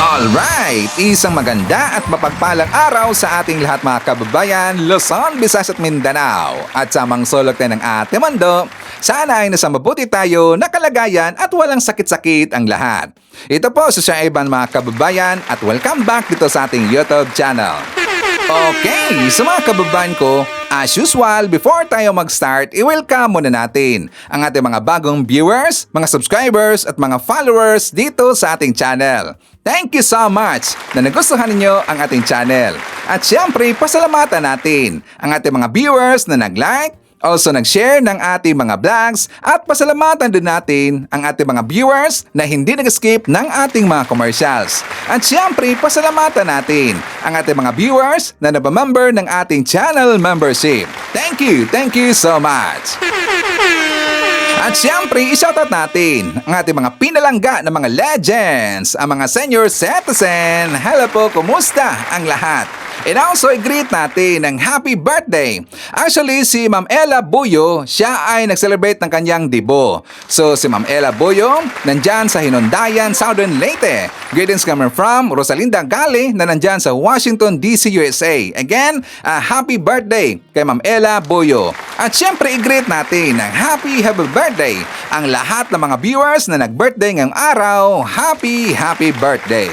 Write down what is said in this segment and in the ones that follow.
Alright, isang maganda at mapagpalang araw sa ating lahat mga kababayan, Luzon, Visayas at Mindanao. At sa mga sulok tayo ng ating mundo, sana ay nasa mabuti tayo, nakalagayan at walang sakit-sakit ang lahat. Ito po si Sir Ivan mga kababayan at welcome back dito sa ating YouTube channel. Okay, sa mga kababayan ko, as usual, before tayo mag-start, i-welcome muna natin ang ating mga bagong viewers, mga subscribers at mga followers dito sa ating channel. Thank you so much na nagustuhan ninyo ang ating channel. At syempre, pasalamatan natin ang ating mga viewers na nag-like, also nag-share ng ating mga vlogs at pasalamatan din natin ang ating mga viewers na hindi nag-skip ng ating mga commercials. At syempre, pasalamatan natin ang ating mga viewers na nabamember ng ating channel membership. Thank you so much! At syempre, i-shoutout natin ang ating mga pinalangga na mga legends, ang mga senior citizen. Hello po, kumusta ang lahat? And also, i-greet natin ng happy birthday. Actually, si Ma'am Ella Buyo, siya ay nag-celebrate ng kanyang debut. So, si Ma'am Ella Buyo, nandyan sa Hinundayan, Southern Leyte. Greetings coming from Rosalinda Gali na nandyan sa Washington, D.C., USA. Again, happy birthday kay Ma'am Ella Buyo. At syempre, i-greet natin ng happy birthday ang lahat ng mga viewers na nag-birthday ngayong araw. Happy birthday!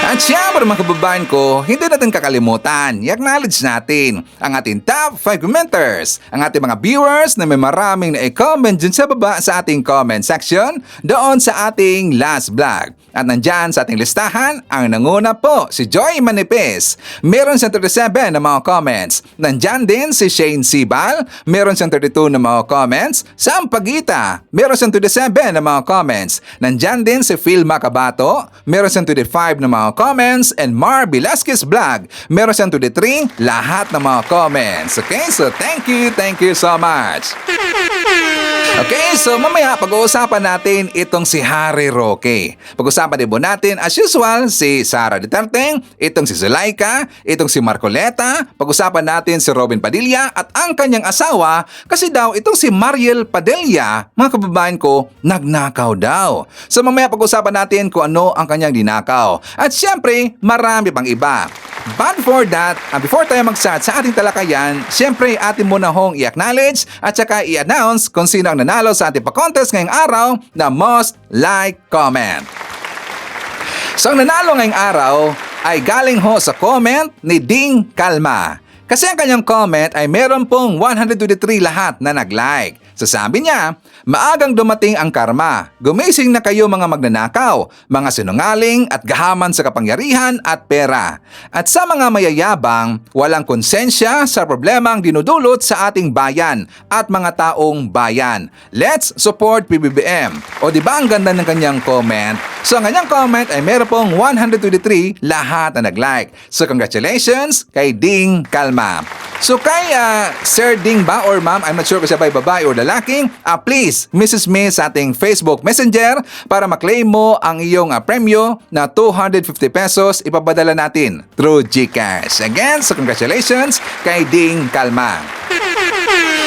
At syempre mga kababayan ko, hindi natin kakalimutan, i-acknowledge natin ang ating top 5 commenters, ang ating mga viewers na may maraming na-comment dyan sa baba sa ating comment section doon sa ating last vlog. At nandyan sa ating listahan, ang nanguna po si Joy Manipis. Meron siyang 37 na mga comments. Nandyan din si Shane Sibal, meron siyang 32 na mga comments. Sam Pagita, meron siyang 27 na mga comments. Nandyan din si Phil Macabato, meron siyang 25 na mga comments. And Mar Velasquez Vlog, meron siyang 23 lahat ng mga comments. Okay, so thank you so much. Okay, so mamaya pag-uusapan natin itong si Harry Roque. Pag-uusapan din po natin as usual si Sara Duterte, itong si Zulaika, itong si Marcoleta, pag-usapan natin si Robin Padilla at ang kanyang asawa kasi daw itong si Mariel Padilla, mga kababayan ko, nagnakaw daw. So mamaya pag-usapan natin kung ano ang kanyang dinakaw. At syempre, marami pang iba. But before that, before tayo mag-start sa ating talakayan, syempre atin muna hong i-acknowledge at saka i-announce kung sino ang nanalo sa ating pa-contest ngayong araw na most like comment. So ang nanalo ngayong araw ay galing ho sa comment ni Ding Kalma. Kasi ang kanyang comment ay meron pong 123 lahat na nag-like. So sabi niya, maagang dumating ang karma. Gumising na kayo mga magnanakaw, mga sinungaling at gahaman sa kapangyarihan at pera. At sa mga mayayabang, walang konsensya sa problemang dinudulot sa ating bayan at mga taong bayan. Let's support PBBM. O di ba ang ganda ng kanyang comment? So ang kanyang comment ay meron pong 123 lahat na nag-like. So congratulations kay Ding Kalma. So kay Sir Ding ba or ma'am, I'm not sure kung siya ba babae or lalaki, please message me sa ating Facebook Messenger para maklaim mo ang iyong premyo na 250 pesos ipapadala natin through GCash. Again, so congratulations kay Ding Kalma.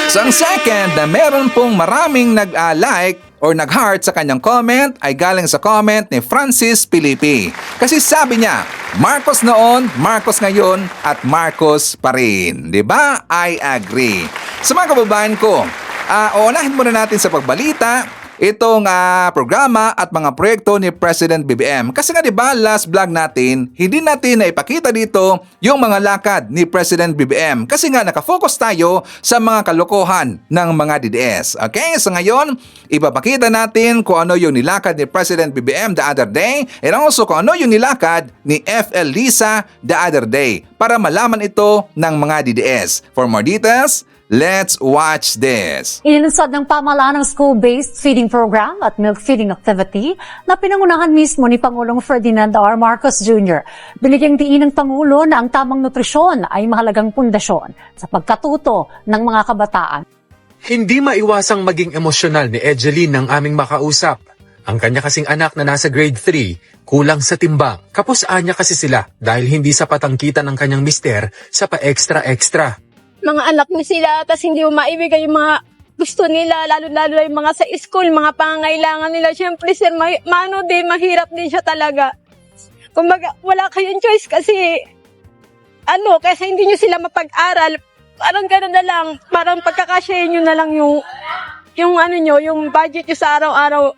So ang second na meron pong maraming nag-like or nag-heart sa kanyang comment ay galing sa comment ni Francis Pilipi. Kasi sabi niya, Marcos noon, Marcos ngayon, at Marcos pa rin. Diba? I agree. Sa mga kababayan ko, uunahin muna natin sa pagbalita itong programa at mga proyekto ni President BBM. Kasi nga diba last vlog natin, hindi natin naipakita dito yung mga lakad ni President BBM. Kasi nga nakafocus tayo sa mga kalokohan ng mga DDS. Okay, so ngayon, ipapakita natin kung ano yung nilakad ni President BBM the other day and also kung ano yung nilakad ni FL Lisa the other day para malaman ito ng mga DDS. For more details, let's watch this. Inilunsad ng pamahalaan ng school-based feeding program at milk feeding activity na pinangunahan mismo ni Pangulong Ferdinand R. Marcos Jr. Binigyang diin ng Pangulo na ang tamang nutrisyon ay mahalagang pundasyon sa pagkatuto ng mga kabataan. Hindi maiwasang maging emosyonal ni Egeline ng aming makausap. Ang kanya kasing anak na nasa grade 3, kulang sa timbang. Kapusaan niya kasi sila dahil hindi sapat ang kita ng kanyang mister sa pa-extra-extra. Mga anak mo sila, tas hindi mo maibigay yung mga gusto nila, lalo-lalo yung mga sa school, mga pangangailangan nila. Siyempre, sir, mahirap din siya talaga. Kumbaga, wala kayong choice kasi, kasi hindi nyo sila mapag-aral. Parang gano'n na lang, parang pagkakasyahin nyo na lang yung budget nyo sa araw-araw.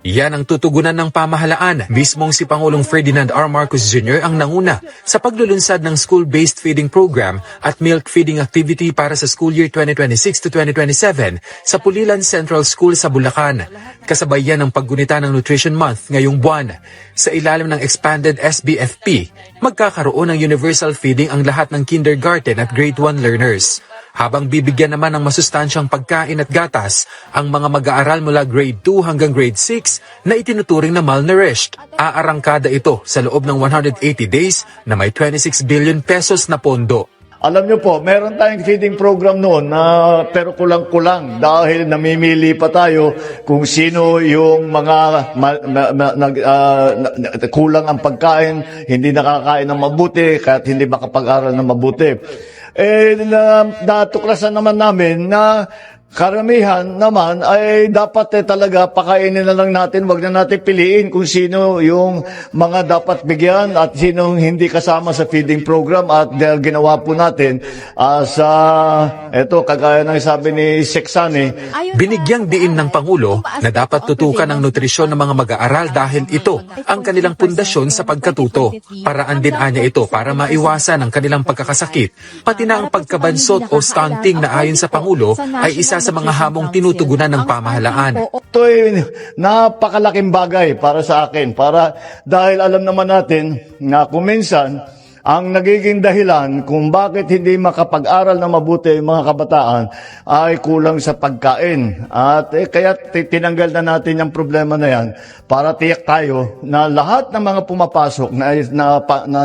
Yan ang tutugunan ng pamahalaan. Mismong si Pangulong Ferdinand R. Marcos Jr. ang nanguna sa paglulunsad ng school-based feeding program at milk feeding activity para sa school year 2026 to 2027 sa Pulilan Central School sa Bulacan. Kasabay yan ng paggunita ng Nutrition Month ngayong buwan. Sa ilalim ng expanded SBFP, magkakaroon ng universal feeding ang lahat ng kindergarten at grade 1 learners. Habang bibigyan naman ng masustansyang pagkain at gatas ang mga mag-aaral mula grade 2 hanggang grade 6 na itinuturing na malnourished. Aarangkada ito sa loob ng 180 days na may 26 billion pesos na pondo. Alam niyo po, meron tayong feeding program noon na pero kulang-kulang dahil namimili pa tayo kung sino yung mga kulang ang pagkain, hindi nakakain ng mabuti, kahit hindi makapag-aral ng mabuti. Natuklasan naman namin na karamihan naman ay dapat talaga pakainin na lang natin, wag na natin piliin kung sino yung mga dapat bigyan at sino hindi kasama sa feeding program at ginawa po natin kagaya ng sabi ni Seksani. Binigyang diin ng Pangulo na dapat tutukan ang nutrisyon ng mga mag-aaral dahil ito ang kanilang pundasyon sa pagkatuto. Paraan din anya ito para maiwasan ang kanilang pagkakasakit, pati na ang pagkabansot o stunting na ayon sa Pangulo ay isa sa mga hamong tinutugunan ng pamahalaan. Ito ay napakalaking bagay para sa akin. Dahil alam naman natin na kung minsan, ang nagiging dahilan kung bakit hindi makapag-aral na mabuti yung mga kabataan ay kulang sa pagkain. At kaya tinanggal na natin yung problema na yan para tiyak tayo na lahat ng mga pumapasok na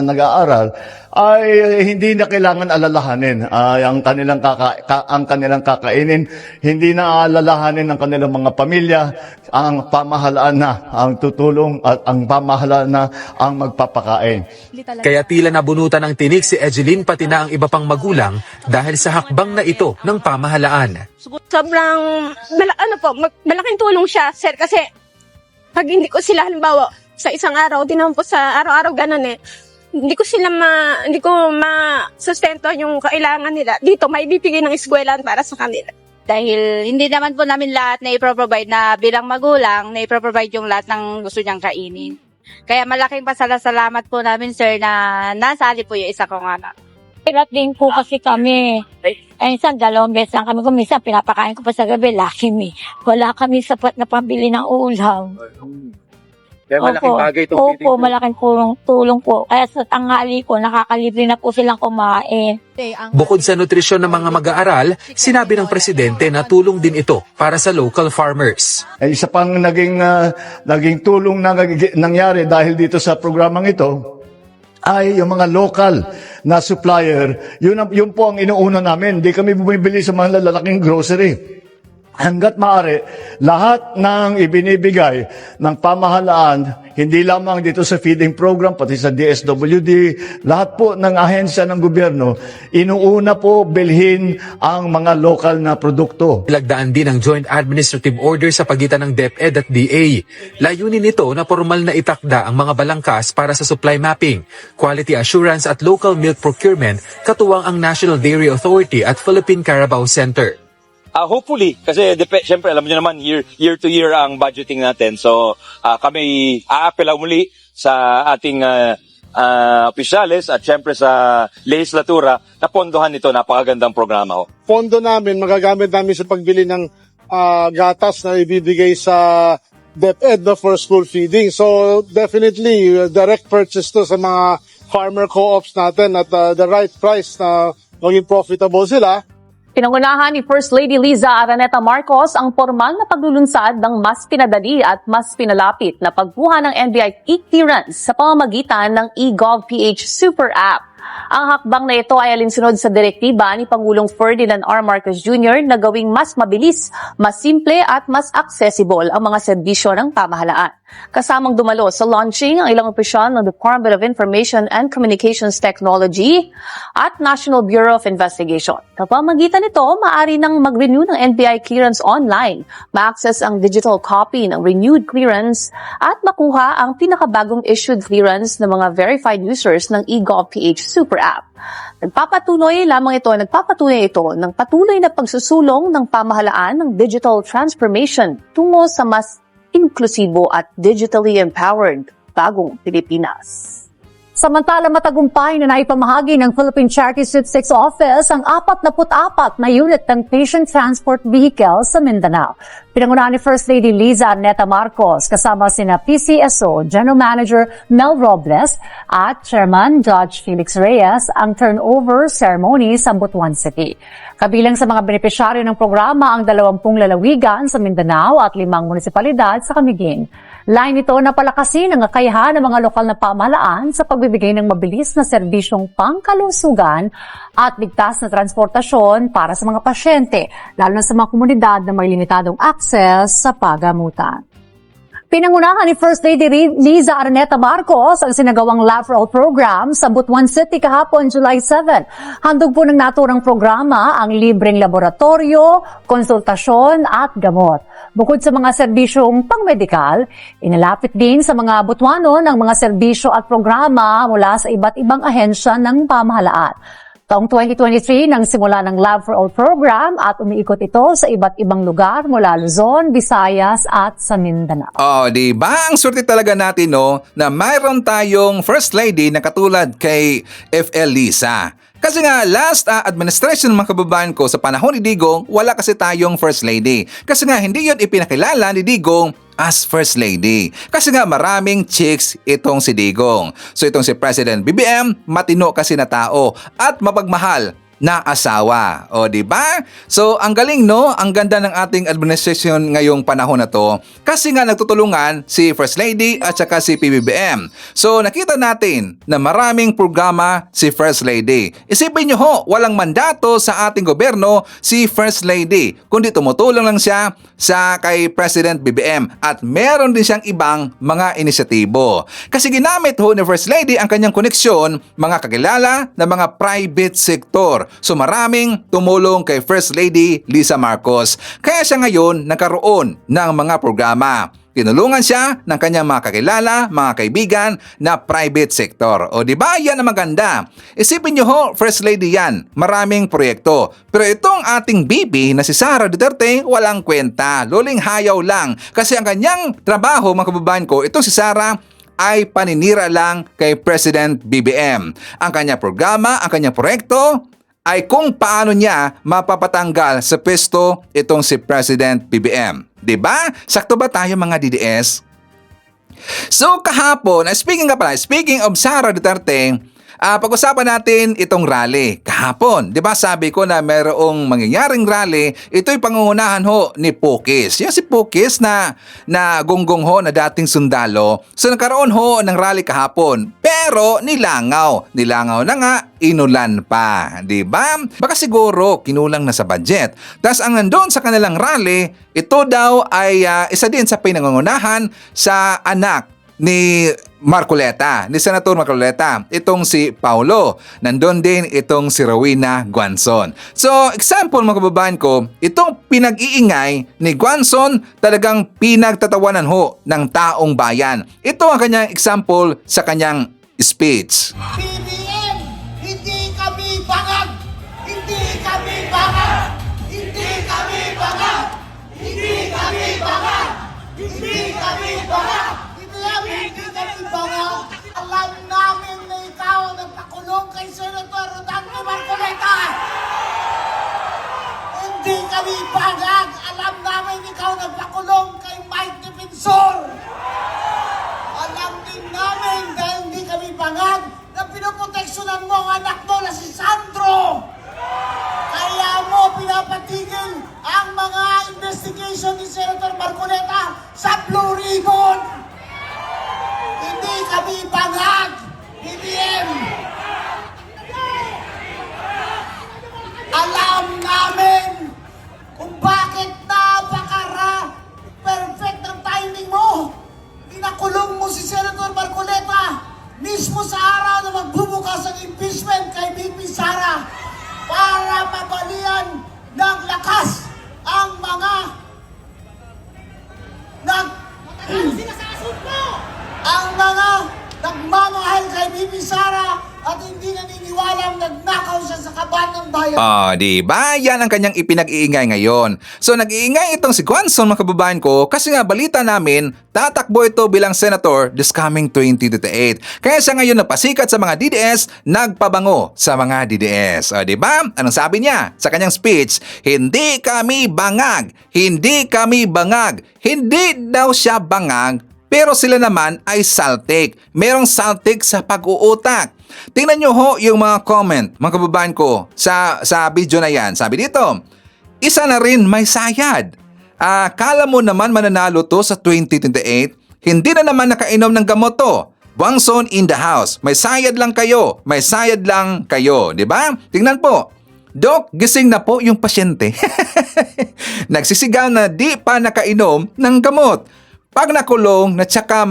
nag-aaral ay hindi na kailangan alalahanin ang kanilang kakainin, hindi na alalahanin ng kanilang mga pamilya, ang pamahalaan na ang tutulong at ang pamahalaan na ang magpapakain. Kaya tila nabunutan ng tinig si Egeline pati na ang iba pang magulang dahil sa hakbang na ito ng pamahalaan. Sobrang, malaking tulong siya, sir, kasi pag hindi ko sila, halimbawa, sa isang araw, di naman po sa araw-araw ganun hindi ko ma-sustento yung kailangan nila. Dito, may bibigay ng eskwelahan para sa kanila. Dahil hindi naman po namin lahat na i-provide na bilang magulang, na i-provide yung lahat ng gusto niyang kainin. Kaya malaking pasalamat po namin, sir, na nasali po yung isa kong anak. Hirap din po kasi kami. Minsan, 2 beses lang kami. Kung minsan, pinapakain ko pa sa gabi, laki me. Wala kami sapat na pambili ng ulam. Kaya malaking bagay itong feeding. Opo, malaking tulong po. Kaya sa tanghali ko, nakakalibre na po silang kumain. Bukod sa nutrisyon ng mga mag-aaral, sinabi ng presidente na tulong din ito para sa local farmers. Isa pang naging tulong na nangyari dahil dito sa programang ito ay yung mga local na supplier. Yun po ang inuuna namin. Hindi kami bumibili sa mga lalaking grocery. Hanggat maaari, lahat ng ibinibigay ng pamahalaan, hindi lamang dito sa feeding program, pati sa DSWD, lahat po ng ahensya ng gobyerno, inuuna po bilhin ang mga lokal na produkto. Lagdaan din ang Joint Administrative Order sa pagitan ng DepEd at DA. Layunin nito na formal na itakda ang mga balangkas para sa supply mapping, quality assurance at local milk procurement, katuwang ang National Dairy Authority at Philippine Carabao Center. Hopefully, kasi syempre alam niyo naman year to year ang budgeting natin. So kami aapela muli sa ating opisyales at syempre sa legislatura na pondohan ito. Napakagandang programa ho. Pondo namin magagamit namin sa pagbili ng gatas na ibibigay sa DepEd for school feeding. So definitely direct purchase to sa mga farmer co-ops natin at the right price na maging profitable sila. Pinangunahan ni First Lady Liza Araneta Marcos ang formal na paglulunsad ng mas pinadali at mas pinalapit na pagkuha ng NBI e-clearance sa pamamagitan ng eGovPH Super App. Ang hakbang na ito ay alinsunod sa direktiba ni Pangulong Ferdinand R. Marcos Jr. na gawing mas mabilis, mas simple at mas accessible ang mga serbisyo ng pamahalaan. Kasamang dumalo sa launching ang ilang opisyal ng Department of Information and Communications Technology at National Bureau of Investigation. Kapamagitan nito, maaari nang mag-renew ng NBI clearance online, ma-access ang digital copy ng renewed clearance at makuha ang pinakabagong issued clearance ng mga verified users ng eGov.ph Super App. Nagpapatunay ito ng patuloy na pagsusulong ng pamahalaan ng digital transformation tungo sa mas inklusibo at digitally empowered bagong Pilipinas. Samantala, matagumpay na naipamahagi ng Philippine Charity Statistics Office ang 44 na unit ng patient transport vehicle sa Mindanao. Pinangunahan ni First Lady Liza Arneta Marcos kasama sina PCSO General Manager Mel Robles at Chairman Judge Felix Reyes ang turnover ceremony sa Butuan City. Kabilang sa mga benepisyaryo ng programa ang 20 lalawigan sa Mindanao at 5 munisipalidad sa Camiguin. Line ito na palakasin ang kakayahan ng mga lokal na pamahalaan sa pagbibigay ng mabilis na serbisyong pangkalusugan at ligtas na transportasyon para sa mga pasyente, lalo na sa mga komunidad na may limitadong access sa pagamutan. Pinangunahan ni First Lady Liza Arneta Marcos ang sinagawang Lab for All program sa Butuan City kahapon, July 7. Handog po ng naturang programa ang libreng laboratorio, konsultasyon at gamot. Bukod sa mga serbisyong pangmedikal, inalapit din sa mga Butuano ng mga serbisyo at programa mula sa iba't ibang ahensya ng pamahalaan. Taong 2023 nang simula ng Lab for All program at umiikot ito sa iba't ibang lugar mula Luzon, Visayas at sa Mindanao. Oh, di ba? Ang swerte talaga natin, no, na mayroon tayong First Lady na katulad kay FL Liza. Kasi nga, last administration ng mga kababayan ko sa panahon ni Digong, wala kasi tayong First Lady. Kasi nga, hindi yun ipinakilala ni Digong as First Lady. Kasi nga, maraming chicks itong si Digong. So itong si President BBM, matino kasi na tao at mapagmahal na asawa. O, di ba? So, ang galing, no? Ang ganda ng ating administration ngayong panahon na to. Kasi nga nagtutulungan si First Lady at saka si PBBM. So, nakita natin na maraming programa si First Lady. Isipin nyo ho, walang mandato sa ating gobyerno si First Lady, kundi tumutulong lang siya sa kay President BBM at meron din siyang ibang mga inisyatibo. Kasi ginamit ho ni First Lady ang kanyang koneksyon, mga kakilala na mga private sector. So maraming tumulong kay First Lady Liza Marcos. Kaya siya ngayon nagkaroon ng mga programa. Tinulungan siya ng kanyang mga kakilala, mga kaibigan na private sector. O di ba? Yan ang maganda. Isipin niyo ho, First Lady yan. Maraming proyekto. Pero itong ating bibi na si Sara Duterte, walang kwenta. Luling hayaw lang. Kasi ang kanyang trabaho, mga kababayan ko, itong si Sara, ay paninira lang kay President BBM. Ang kanyang programa, ang kanyang proyekto, ay kung paano niya mapapatanggal sa pwesto itong si President BBM. Diba? Sakto ba tayo mga DDS? So kahapon, speaking of Sara Duterte, pag-usapan natin itong rally. Kahapon, di ba sabi ko na mayroong mangyayaring rally, ito'y pangungunahan ho ni Pukis. Yung si Pukis na gonggong ho na dating sundalo. So nagkaroon ho ng rally kahapon. Pero nilangaw. Nilangaw na nga, inulan pa. Di ba? Baka siguro kinulang na sa budget. Tapos ang nandun sa kanilang rally, ito daw ay isa din sa pinangungunahan sa anak ni Marcoleta, ni Senator Marcoleta, itong si Paulo. Nandun din itong si Rowena Guanzon. So, example mga kababayan ko, itong pinag-iingay ni Guanzon talagang pinagtatawanan ho ng taong bayan. Ito ang kanyang example sa kanyang speech. BBM, hindi kami bangag! Hindi kami bangag! Hindi kami bangag! Hindi kami bangag! Hindi kami bangag! BBM, hindi kami bangag! Alam namin na ikaw nagpakulong kay Senator Rodante Marcoleta! Hindi kami bangag! Alam namin ikaw nagpakulong kay Mike Defensor! Alam din namin dahil hindi kami bangag na pinoproteksyonan mo ang anak mo na si Sandro. Kaya mo pinapatigil ang mga investigation ni Senator Marcoleta sa Blue Ribbon. Hindi kami bangag, BBM. mismo sa araw na magbubukas ang impeachment kay VP Sara para mabalian ng lakas ang mga ang mga nagmamahal kay VP Sara at hindi naniniwalang nagnakaw siya sa kaban ng bayan. Di ba? Yan ang kanyang ipinag-iingay ngayon. So nag-iingay itong si Guanzon, mga kababayan ko, kasi nga balita namin, tatakbo ito bilang senator this coming 2028. Kaya siya ngayon napasikat sa mga DDS, nagpabango sa mga DDS. Di ba? Anong sabi niya sa kanyang speech? Hindi kami bangag. Hindi kami bangag. Hindi daw siya bangag, pero sila naman ay saltik. Merong saltik sa pag-uutak. Tingnan nyo ho yung mga comment, mga kababayan ko, sa video na yan. Sabi dito, isa na rin may sayad. Kala mo naman mananalo to sa 2028? Hindi na naman nakainom ng gamot to. Guanzon in the house. May sayad lang kayo. May sayad lang kayo. Diba? Tingnan po. Dok, gising na po yung pasyente. Nagsisigaw na di pa nakainom ng gamot. Pag nakulong na tsaka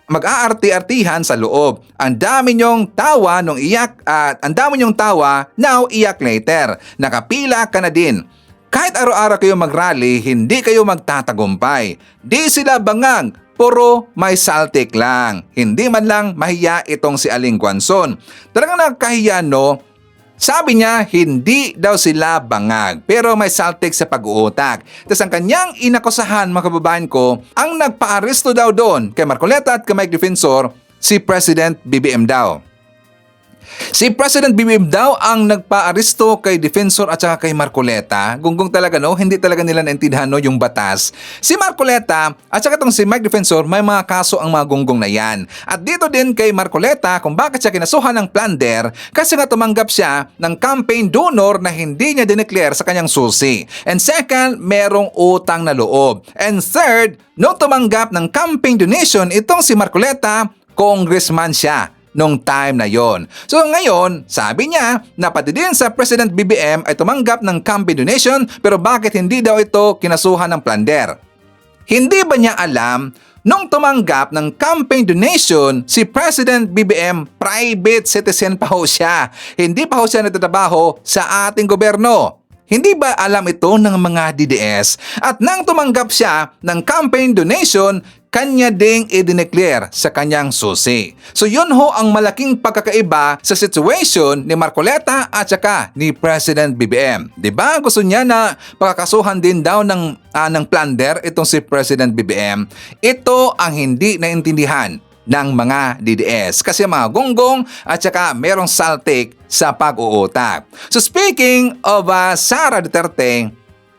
mag-aarti-artihan sa loob. Ang dami niyong tawa nung iyak at ang dami niyong tawa, now iyak later. Nakapila ka na din. Kahit araw-araw kayo mag-rally, hindi kayo magtatagumpay. Di sila bangag, puro may saltik lang. Hindi man lang mahiya itong si Aling Guanzon. Talagang nagkahiya, no? Sabi niya, hindi daw sila bangag, pero may saltik sa pag-uutak. Tapos ang kanyang inakusahan, mga kababayan ko, ang nagpa-aresto daw doon kay Marcoleta at kay Mike Defensor, si President BBM daw. Si President BBM daw ang nagpa-aresto kay Defensor at saka kay Marcoleta. Gunggong talaga, no? Hindi talaga nila naintindihan, no, yung batas. Si Marcoleta at saka itong si Mike Defensor, may mga kaso ang mga gunggong na yan. At dito din kay Marcoleta kung bakit siya kinasuhan ng plunder kasi nga tumanggap siya ng campaign donor na hindi niya dineclare sa kanyang susi. And second, merong utang na loob. And third, nung tumanggap ng campaign donation, itong si Marcoleta, congressman siya nung time na yon. So ngayon, sabi niya na pati din sa President BBM ay tumanggap ng campaign donation pero bakit hindi daw ito kinasuhan ng plunder? Hindi ba niya alam nung tumanggap ng campaign donation si President BBM, private citizen pa ho siya. Hindi pa ho siya nagtatrabaho sa ating gobyerno. Hindi ba alam ito ng mga DDS? At nang tumanggap siya ng campaign donation, kanya ding i-declare sa kanyang susi. So yun ho ang malaking pagkakaiba sa situation ni Marcoleta at saka ni President BBM. Diba? Gusto niya na pakakasuhan din daw ng plunder itong si President BBM. Ito ang hindi naintindihan ng mga DDS kasi mga gonggong at saka merong saltik sa pag-uutak. So speaking of Sara Duterte,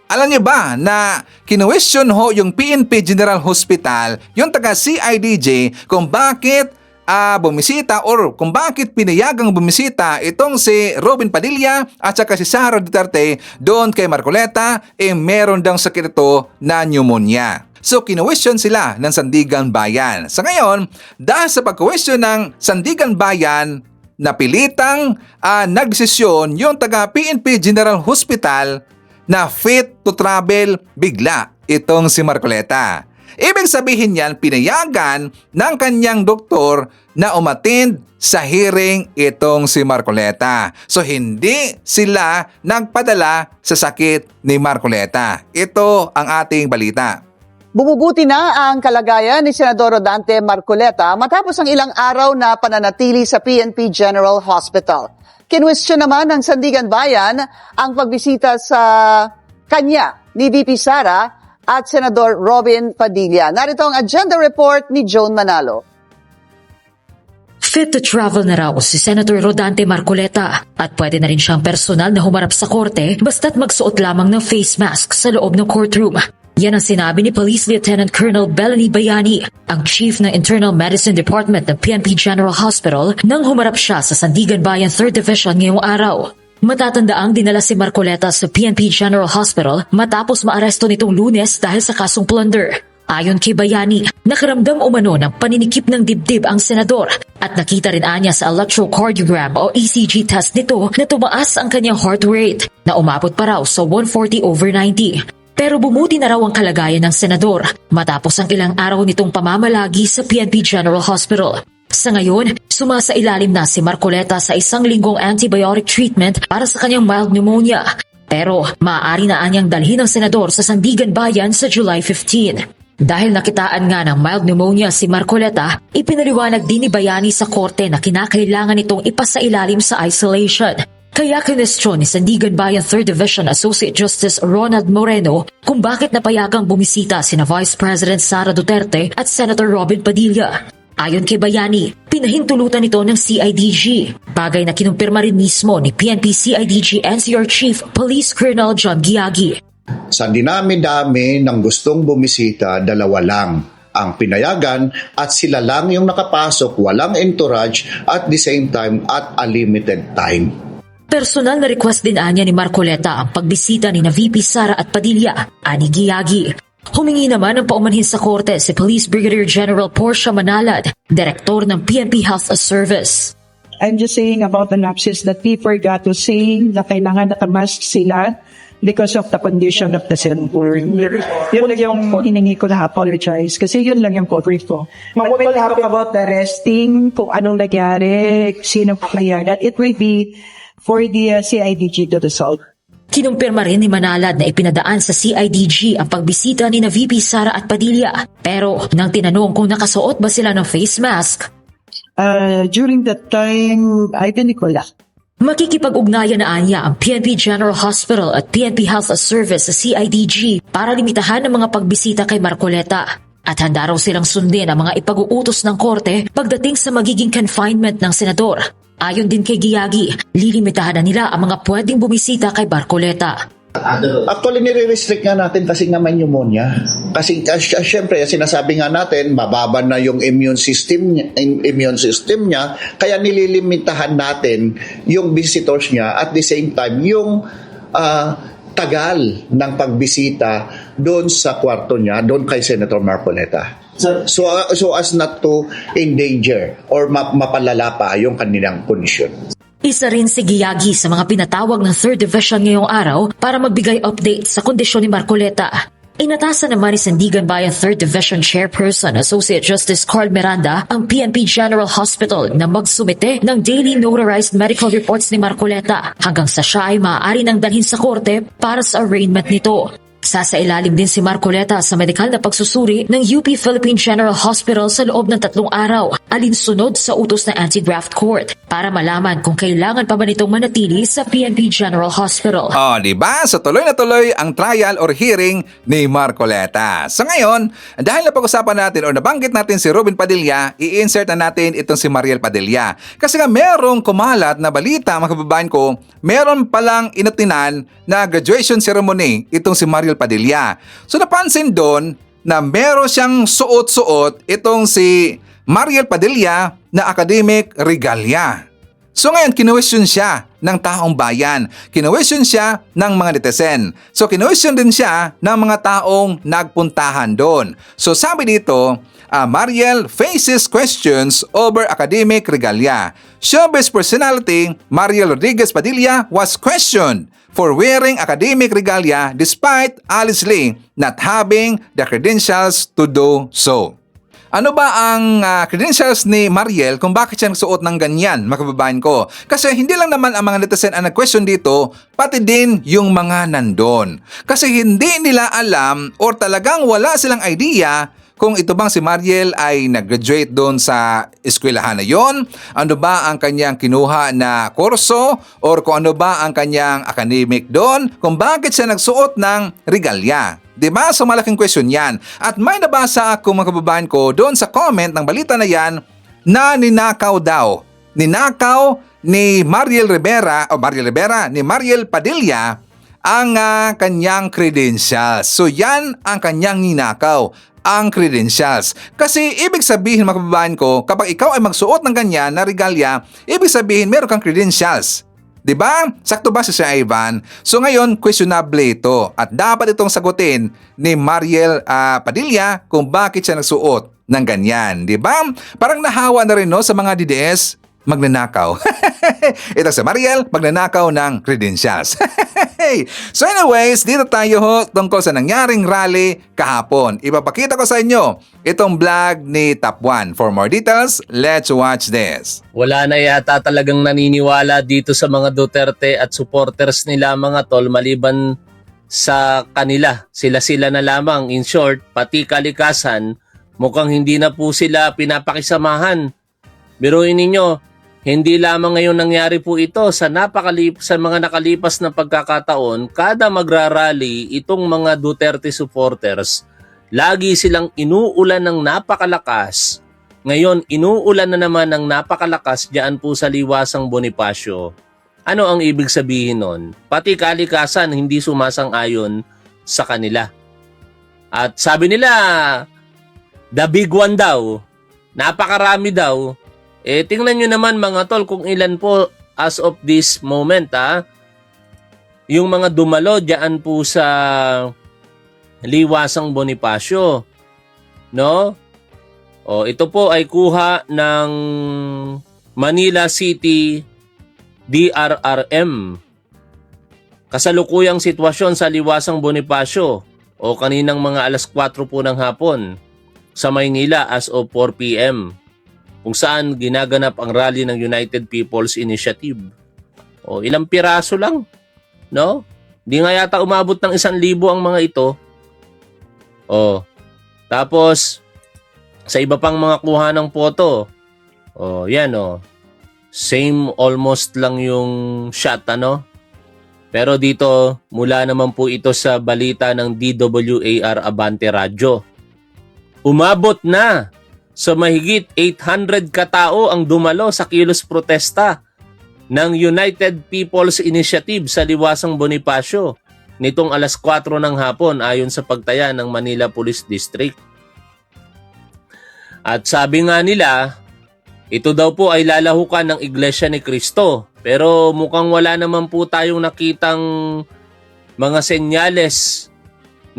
alam niyo ba na kinuwestiyon ho yung PNP General Hospital, yung taga CIDJ, kung bakit bumisita or kung bakit pinayagang bumisita itong si Robin Padilla at saka si Sara Duterte doon kay Marcoleta, meron daw sakit ito na pneumonia. So kinuwestiyon sila ng Sandigan Bayan. Sa ngayon, dahil sa pagkuwestiyon ng Sandigan Bayan, napilitang nagdesisyon yung taga PNP General Hospital na fit to travel bigla itong si Marcoleta. Ibig sabihin yan, pinayagan ng kanyang doktor na umattend sa hearing itong si Marcoleta. So hindi sila nagpadala sa sakit ni Marcoleta. Ito ang ating balita. Bumubuti na ang kalagayan ni Senador Rodante Marcoleta matapos ang ilang araw na pananatili sa PNP General Hospital. Kinwestiyon naman ng Sandigan Bayan ang pagbisita sa kanya ni VP Sara at Senador Robin Padilla. Narito ang agenda report ni Joan Manalo. Fit to travel na raw si Senator Rodante Marcoleta at pwede na rin siyang personal na humarap sa korte basta't magsuot lamang ng face mask sa loob ng courtroom. Yan ang sinabi ni Police Lieutenant Colonel Bellany Bayani, ang Chief ng Internal Medicine Department ng PNP General Hospital nang humarap siya sa Sandigan Bayan 3rd Division ngayong araw. Matatandaang dinala si Marcoleta sa PNP General Hospital matapos maaresto nitong Lunes dahil sa kasong plunder. Ayon kay Bayani, nakaramdam umano ng paninikip ng dibdib ang senador at nakita rin anya sa electrocardiogram o ECG test nito na tumaas ang kanyang heart rate na umabot pa raw sa 140/90. Pero bumuti na raw ang kalagayan ng senador matapos ang ilang araw nitong pamamalagi sa PNP General Hospital. Sa ngayon, sumasailalim na si Marcoleta sa 1 linggong antibiotic treatment para sa kanyang mild pneumonia. Pero maaari na anyang dalhin ng senador sa Sandigan Bayan sa July 15. Dahil nakitaan nga ng mild pneumonia si Marcoleta, ipinaliwanag din ni Bayani sa korte na kinakailangan itong ipasailalim sa isolation. Kaya kinestyon ni Sandigan Bayan 3rd Division Associate Justice Ronald Moreno kung bakit napayagang bumisita sina Vice President Sara Duterte at Senator Robin Padilla. Ayon kay Bayani, pinahintulutan ito ng CIDG, bagay na kinumpirma rin mismo ni PNP CIDG NCR Chief Police Colonel John Giagi. Sa dinami-dami ng gustong bumisita, 2 lang ang pinayagan at sila lang yung nakapasok, walang entourage at the same time at a limited time. Personal na request din anya ni Marcoleta ang pagbisita ni na VP Sara at Padilla, ani Giagi. Humingi naman ng paumanhin sa korte si Police Brigadier General Portia Manalad, Direktor ng PNP Health Service. I'm just saying about the lapses that we forgot to say na kailangan nakamask sila because of the condition of the senator. Yun lang yung hiningi ko na apologize kasi yun lang yung coverage ko. But we'll talk about the resting, kung anong nangyari, sino papayagan. It will be for the CIDG to resolve. Kinumpirma rin ni Manalad na ipinadaan sa CIDG ang pagbisita ni na VP Sara at Padilla. Pero nang tinanong kung nakasuot ba sila ng face mask, during that time, I didn't call that. makikipag-ugnayan na anya ang PNP General Hospital at PNP Health Service sa CIDG para limitahan ang mga pagbisita kay Marcoleta. At handa raw silang sundin ang mga ipag-uutos ng korte pagdating sa magiging confinement ng senador. Ayon din kay Giagi, lilimitahan na nila ang mga pwedeng bumisita kay Marcoleta. Actually, nire-restrict nga natin kasi nga may pneumonia. Kasi syempre, sinasabi nga natin, mababa na yung immune system niya, kaya nililimitahan natin yung visitors niya at the same time yung tagal ng pagbisita doon sa kwarto niya, doon kay Senator Marcoleta. So as not to endanger or mapalala pa yung kanilang kondisyon. Isa rin si Giagi sa mga pinatawag ng 3rd Division ngayong araw para magbigay update sa kondisyon ni Marcoleta. Inatasan naman ni Sandigan Bayan 3rd Division Chairperson Associate Justice Carl Miranda ang PNP General Hospital na magsumite ng daily notarized medical reports ni Marcoleta hanggang sa siya ay maaari nang dalhin sa korte para sa arraignment nito. Sasailalim din si Marcoleta sa medikal na pagsusuri ng UP Philippine General Hospital sa loob ng 3 araw, alinsunod sa utos ng Anti-Graft Court para malaman kung kailangan pa ba nitong manatili sa PNP General Hospital. Diba? So tuloy na tuloy ang trial or hearing ni Marcoleta. So ngayon, dahil napag-usapan natin o nabanggit natin si Robin Padilla, i-insert na natin itong si Mariel Padilla. Kasi nga merong kumalat na balita, mga kababayan ko, meron palang inutinan na graduation ceremony itong si Mariel Padilla. So napansin doon na meron siyang suot-suot itong si Mariel Padilla na academic regalia. So ngayon, kinuwestiyon siya ng taong bayan. Kinuwestiyon siya ng mga netizen. So kinuwestiyon din siya ng mga taong nagpuntahan doon. So sabi dito, Mariel faces questions over academic regalia. Showbiz personality Mariel Rodriguez Padilla was questioned for wearing academic regalia despite Alice Lee not having the credentials to do so. Ano ba ang credentials ni Mariel kung bakit siya nagsuot ng ganyan, mga kababayan ko? Kasi hindi lang naman ang mga netizen ang nag-question dito, pati din yung mga nandun. Kasi hindi nila alam or talagang wala silang idea kung ito bang si Mariel ay nag-graduate doon sa eskwelahan na yon, ano ba ang kanyang kinuha na kurso, or kung ano ba ang kanyang academic doon, kung bakit siya nagsuot ng regalia. Diba? So malaking question yan. At may nabasa ako, mga kababayan ko, doon sa comment ng balita na yan na ninakaw daw. Ninakaw ni Mariel Rivera, ni Mariel Padilla ang kanyang credentials. So yan ang kanyang ninakaw, ang credentials. Kasi ibig sabihin, mga kababayan ko, kapag ikaw ay magsuot ng ganyan na regalia, ibig sabihin meron kang credentials. Diba? Sakto ba si Sir Ivan? So ngayon, questionable ito at dapat itong sagutin ni Mariel Padilla kung bakit siya nagsuot ng ganyan. Diba? Parang nahawa na rin no, sa mga DDS magnanakaw. Ito si Mariel, magnanakaw ng credentials. Okay. So anyways, dito tayo ho tungkol sa nangyaring rally kahapon. Ipapakita ko sa inyo itong vlog ni Top 1. For more details, let's watch this. Wala na yata talagang naniniwala dito sa mga Duterte at supporters nila mga tol maliban sa kanila. Sila-sila na lamang. In short, pati kalikasan, mukhang hindi na po sila pinapakisamahan. Biruin ninyo, hindi lamang ngayon nangyari po ito sa mga nakalipas na pagkakataon, kada magrarally itong mga Duterte supporters, lagi silang inuulan ng napakalakas. Ngayon, inuulan na naman ng napakalakas diyan po sa Liwasang Bonifacio. Ano ang ibig sabihin nun? Pati kalikasan hindi sumasang-ayon sa kanila. At sabi nila, the big one daw, napakarami daw. Tingnan nyo naman mga tol kung ilan po as of this moment yung mga dumalo diyan po sa Liwasang Bonifacio. No? Ito po ay kuha ng Manila City DRRM. Kasalukuyang sitwasyon sa Liwasang Bonifacio kaninang mga alas 4 po ng hapon sa Maynila as of 4 p.m. kung saan ginaganap ang rally ng United People's Initiative. Ilang piraso lang, no? Di nga yata umabot ng 1,000 ang mga ito. Tapos, sa iba pang mga kuha ng photo, yan same almost lang yung shot, ano? Pero dito, mula naman po ito sa balita ng DWAR Abante Radyo. Umabot na sa mahigit 800 katao ang dumalo sa kilos protesta ng United People's Initiative sa Liwasang Bonifacio nitong alas 4 ng hapon ayon sa pagtaya ng Manila Police District. At sabi nga nila, ito daw po ay lalahukan ng Iglesia ni Cristo. Pero mukhang wala naman po tayong nakitang mga senyales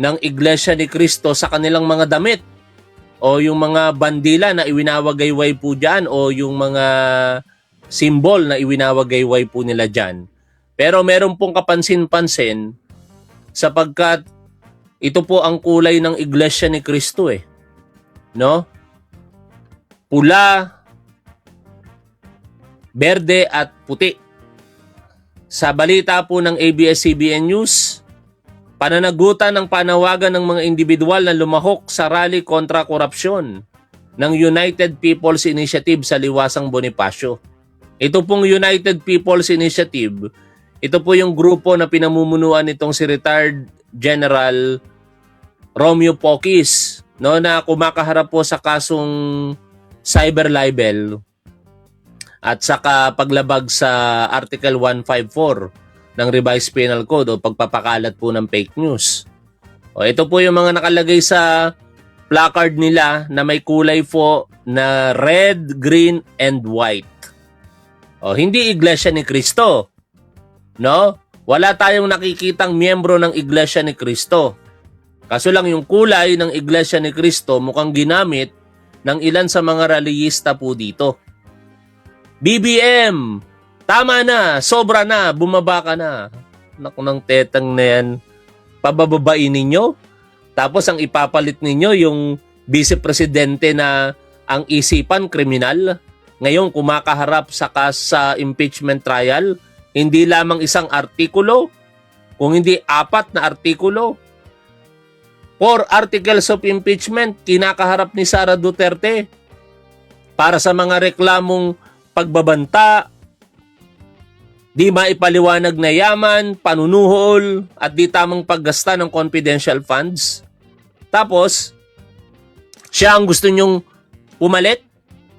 ng Iglesia ni Cristo sa kanilang mga damit. O yung mga bandila na iwinawagayway po dyan o yung mga symbol na iwinawagayway po nila dyan. Pero meron pong kapansin-pansin sapagkat ito po ang kulay ng Iglesia ni Cristo no? Pula, berde at puti. Sa balita po ng ABS-CBN News, pananagutan ng panawagan ng mga individual na lumahok sa rally kontra korupsyon ng United People's Initiative sa Liwasang Bonifacio. Ito pong United People's Initiative, ito po yung grupo na pinamumunuan nitong si retired General Romeo Poquis, no, na kumakaharap po sa kasong cyber libel at saka paglabag sa Article 154 ng Revised Penal Code o pagpapakalat po ng fake news. Ito po yung mga nakalagay sa placard nila na may kulay po na red, green, and white. Hindi Iglesia ni Cristo. No? Wala tayong nakikitang miyembro ng Iglesia ni Cristo. Kaso lang yung kulay ng Iglesia ni Cristo mukhang ginamit ng ilan sa mga rallyista po dito. BBM! Tama na, sobra na, bumaba ka na. Naku ng tetang na yan. Pabababain ninyo. Tapos ang ipapalit ninyo yung vice-presidente na ang isipan kriminal. Ngayon kumakaharap sa impeachment trial. Hindi lamang isang artikulo, kung hindi 4 na artikulo. 4 articles of impeachment kinakaharap ni Sara Duterte para sa mga reklamong pagbabanta, di maipaliwanag na yaman, panunuhol, at di tamang paggasta ng confidential funds. Tapos, siya ang gusto nyong pumalit?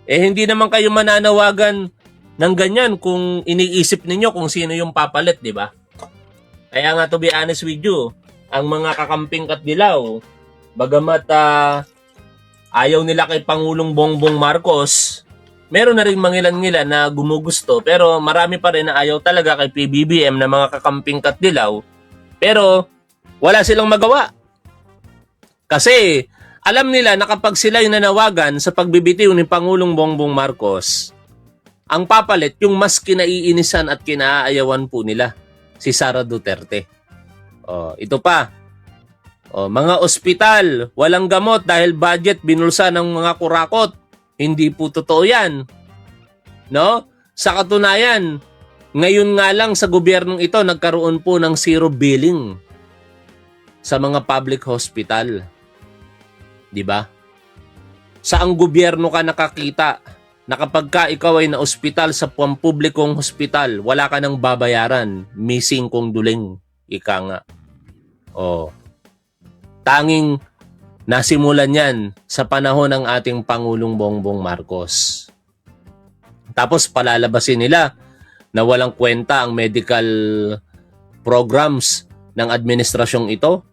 Hindi naman kayo mananawagan ng ganyan kung iniisip ninyo kung sino yung papalit, di ba? Kaya nga, to be honest with you, ang mga kakamping Katdilaw, bagamat ayaw nila kay Pangulong Bongbong Marcos, meron na rin mangilan-ngilan na gumugusto, pero marami pa rin na ayaw talaga kay PBBM na mga kakamping Katdilaw. Pero wala silang magawa. Kasi alam nila na kapag sila'y nanawagan sa pagbibitiw ni Pangulong Bongbong Marcos, ang papalit yung mas kinaiinisan at kinaayawan po nila. si Sara Duterte. Ito pa. Mga ospital, walang gamot dahil budget binulsa ng mga kurakot. Hindi po totoo yan. No? Sa katunayan, ngayon nga lang sa gobyernong ito, nagkaroon po ng zero billing sa mga public hospital. Diba? Saang gobyerno ka nakakita na kapag ka ikaw ay na-ospital sa pampublikong hospital, wala ka nang babayaran, missing kong duling, ika nga. Tanging nasimulan yan sa panahon ng ating Pangulong Bongbong Marcos. Tapos palalabasin nila na walang kwenta ang medical programs ng administrasyong ito.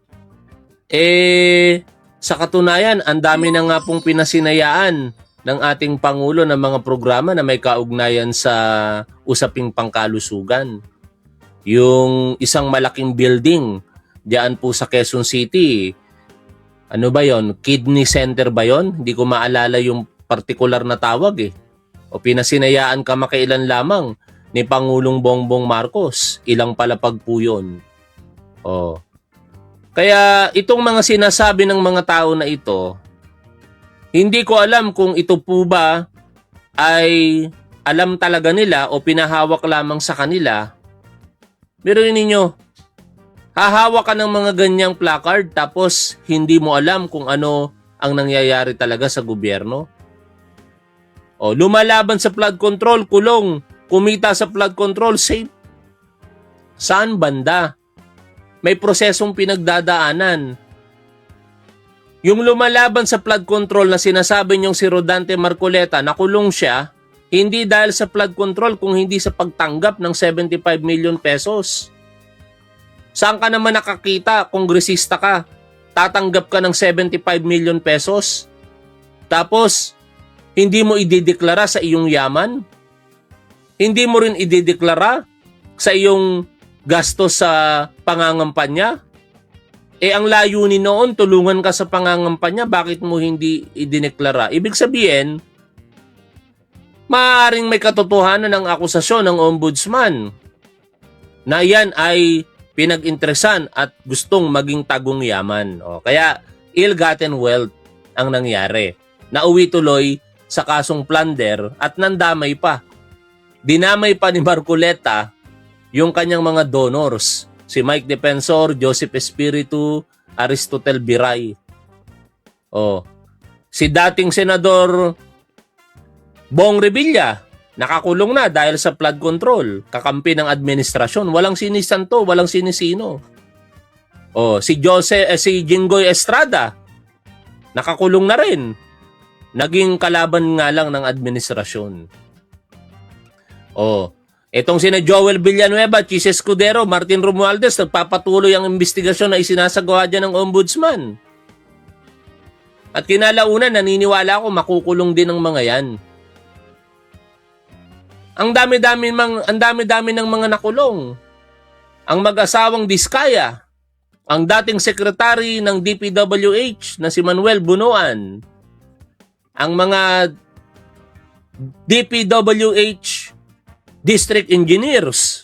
Sa katunayan, ang dami na nga pong pinasinayaan ng ating Pangulo ng mga programa na may kaugnayan sa usaping pangkalusugan. Yung isang malaking building diyan po sa Quezon City, ano ba yon? Kidney Center ba yon? Hindi ko maalala yung partikular na tawag O pinasinayaan kamakailan lamang ni Pangulong Bongbong Marcos. Ilang palapag po yun. Kaya itong mga sinasabi ng mga tao na ito, hindi ko alam kung ito po ba ay alam talaga nila o pinahawak lamang sa kanila. Pero ninyo, hahawak ka ng mga ganyang placard tapos hindi mo alam kung ano ang nangyayari talaga sa gobyerno. Lumalaban sa flood control, kulong. Kumita sa flood control, safe. Saan banda? May prosesong pinagdadaanan. Yung lumalaban sa flood control na sinasabi niyong si Rodante Marcoleta, nakulong siya, hindi dahil sa flood control kung hindi sa pagtanggap ng 75 million pesos. Saan ka naman nakakita, kongresista ka, tatanggap ka ng 75 million pesos? Tapos, hindi mo idideklara sa iyong yaman? Hindi mo rin idideklara sa iyong gastos sa pangangampanya? Ang layunin noon, tulungan ka sa pangangampanya, bakit mo hindi idineklara? Ibig sabihin, maaaring may katotohanan ng akusasyon ng ombudsman na yan ay pinag-interesan at gustong maging tagong yaman. Kaya ill-gotten wealth ang nangyari. Nauwi tuloy sa kasong plunder at nandamay pa. Dinamay pa ni Marcoleta yung kanyang mga donors. Si Mike Defensor, Joseph Espiritu, Aristotel Biray. Si dating Senador Bong Revilla, nakakulong na dahil sa flood control. Kakampi ng administrasyon. Walang sinisanto, walang sinisino. Si Jinggoy Estrada, nakakulong na rin. Naging kalaban nga lang ng administrasyon. Itong sina Joel Villanueva, Chis Escudero, Martin Romualdez, nagpapatuloy ang investigasyon na isinasagawa dyan ng ombudsman. At kinalaunan, naniniwala ako makukulong din ang mga yan. Ang dami-dami ng mga nakulong. Ang mag-asawang Diskaya, ang dating sekretary ng DPWH na si Manuel Bunuan, ang mga DPWH district engineers,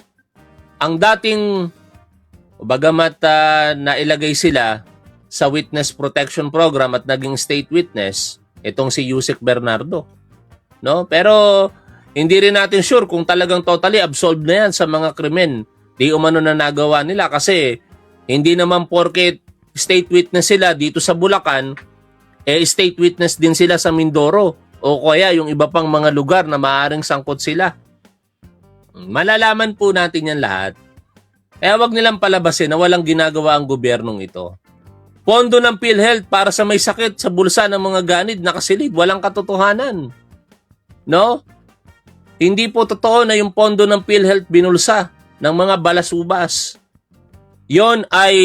ang dating, bagamat nailagay sila sa witness protection program at naging state witness, itong si Yusek Bernardo. Pero hindi rin natin sure kung talagang totally absolved na yan sa mga krimen. Di umano na nagawa nila kasi hindi naman porket state witness sila dito sa Bulacan, state witness din sila sa Mindoro o kaya yung iba pang mga lugar na maaaring sangkot sila. Malalaman po natin yan lahat. Wag nilang palabasin na walang ginagawa ang gobyernong ito. Pondo ng PhilHealth para sa may sakit sa bulsa ng mga ganid nakasilid, walang katotohanan. Hindi po totoo na yung pondo ng PhilHealth binulsa ng mga balasubas. Yon ay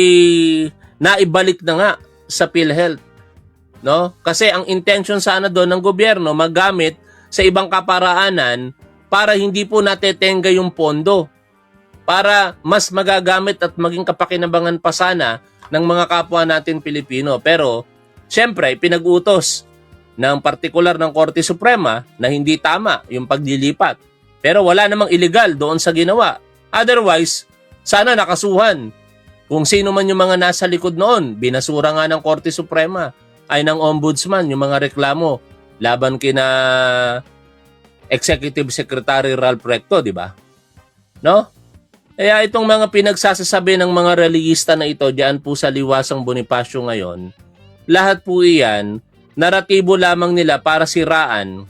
naibalik na nga sa PhilHealth. Kasi ang intention sana doon ng gobyerno magamit sa ibang kaparaanan para hindi po natetenga yung pondo. Para mas magagamit at maging kapakinabangan pa sana ng mga kapwa natin Pilipino. Pero, syempre, pinag-utos ng partikular ng Korte Suprema na hindi tama yung paglilipat. Pero wala namang illegal doon sa ginawa. Otherwise, Sana nakasuhan. Kung sino man yung mga nasa likod noon, binasura nga ng Korte Suprema ay ng Ombudsman yung mga reklamo laban kina Executive Secretary Ralph Recto, di ba? No? Kaya itong mga pinagsasasabi ng mga reliyista na ito diyan po sa Liwasang Bonifacio ngayon, lahat po iyan, naratibo lamang nila para siraan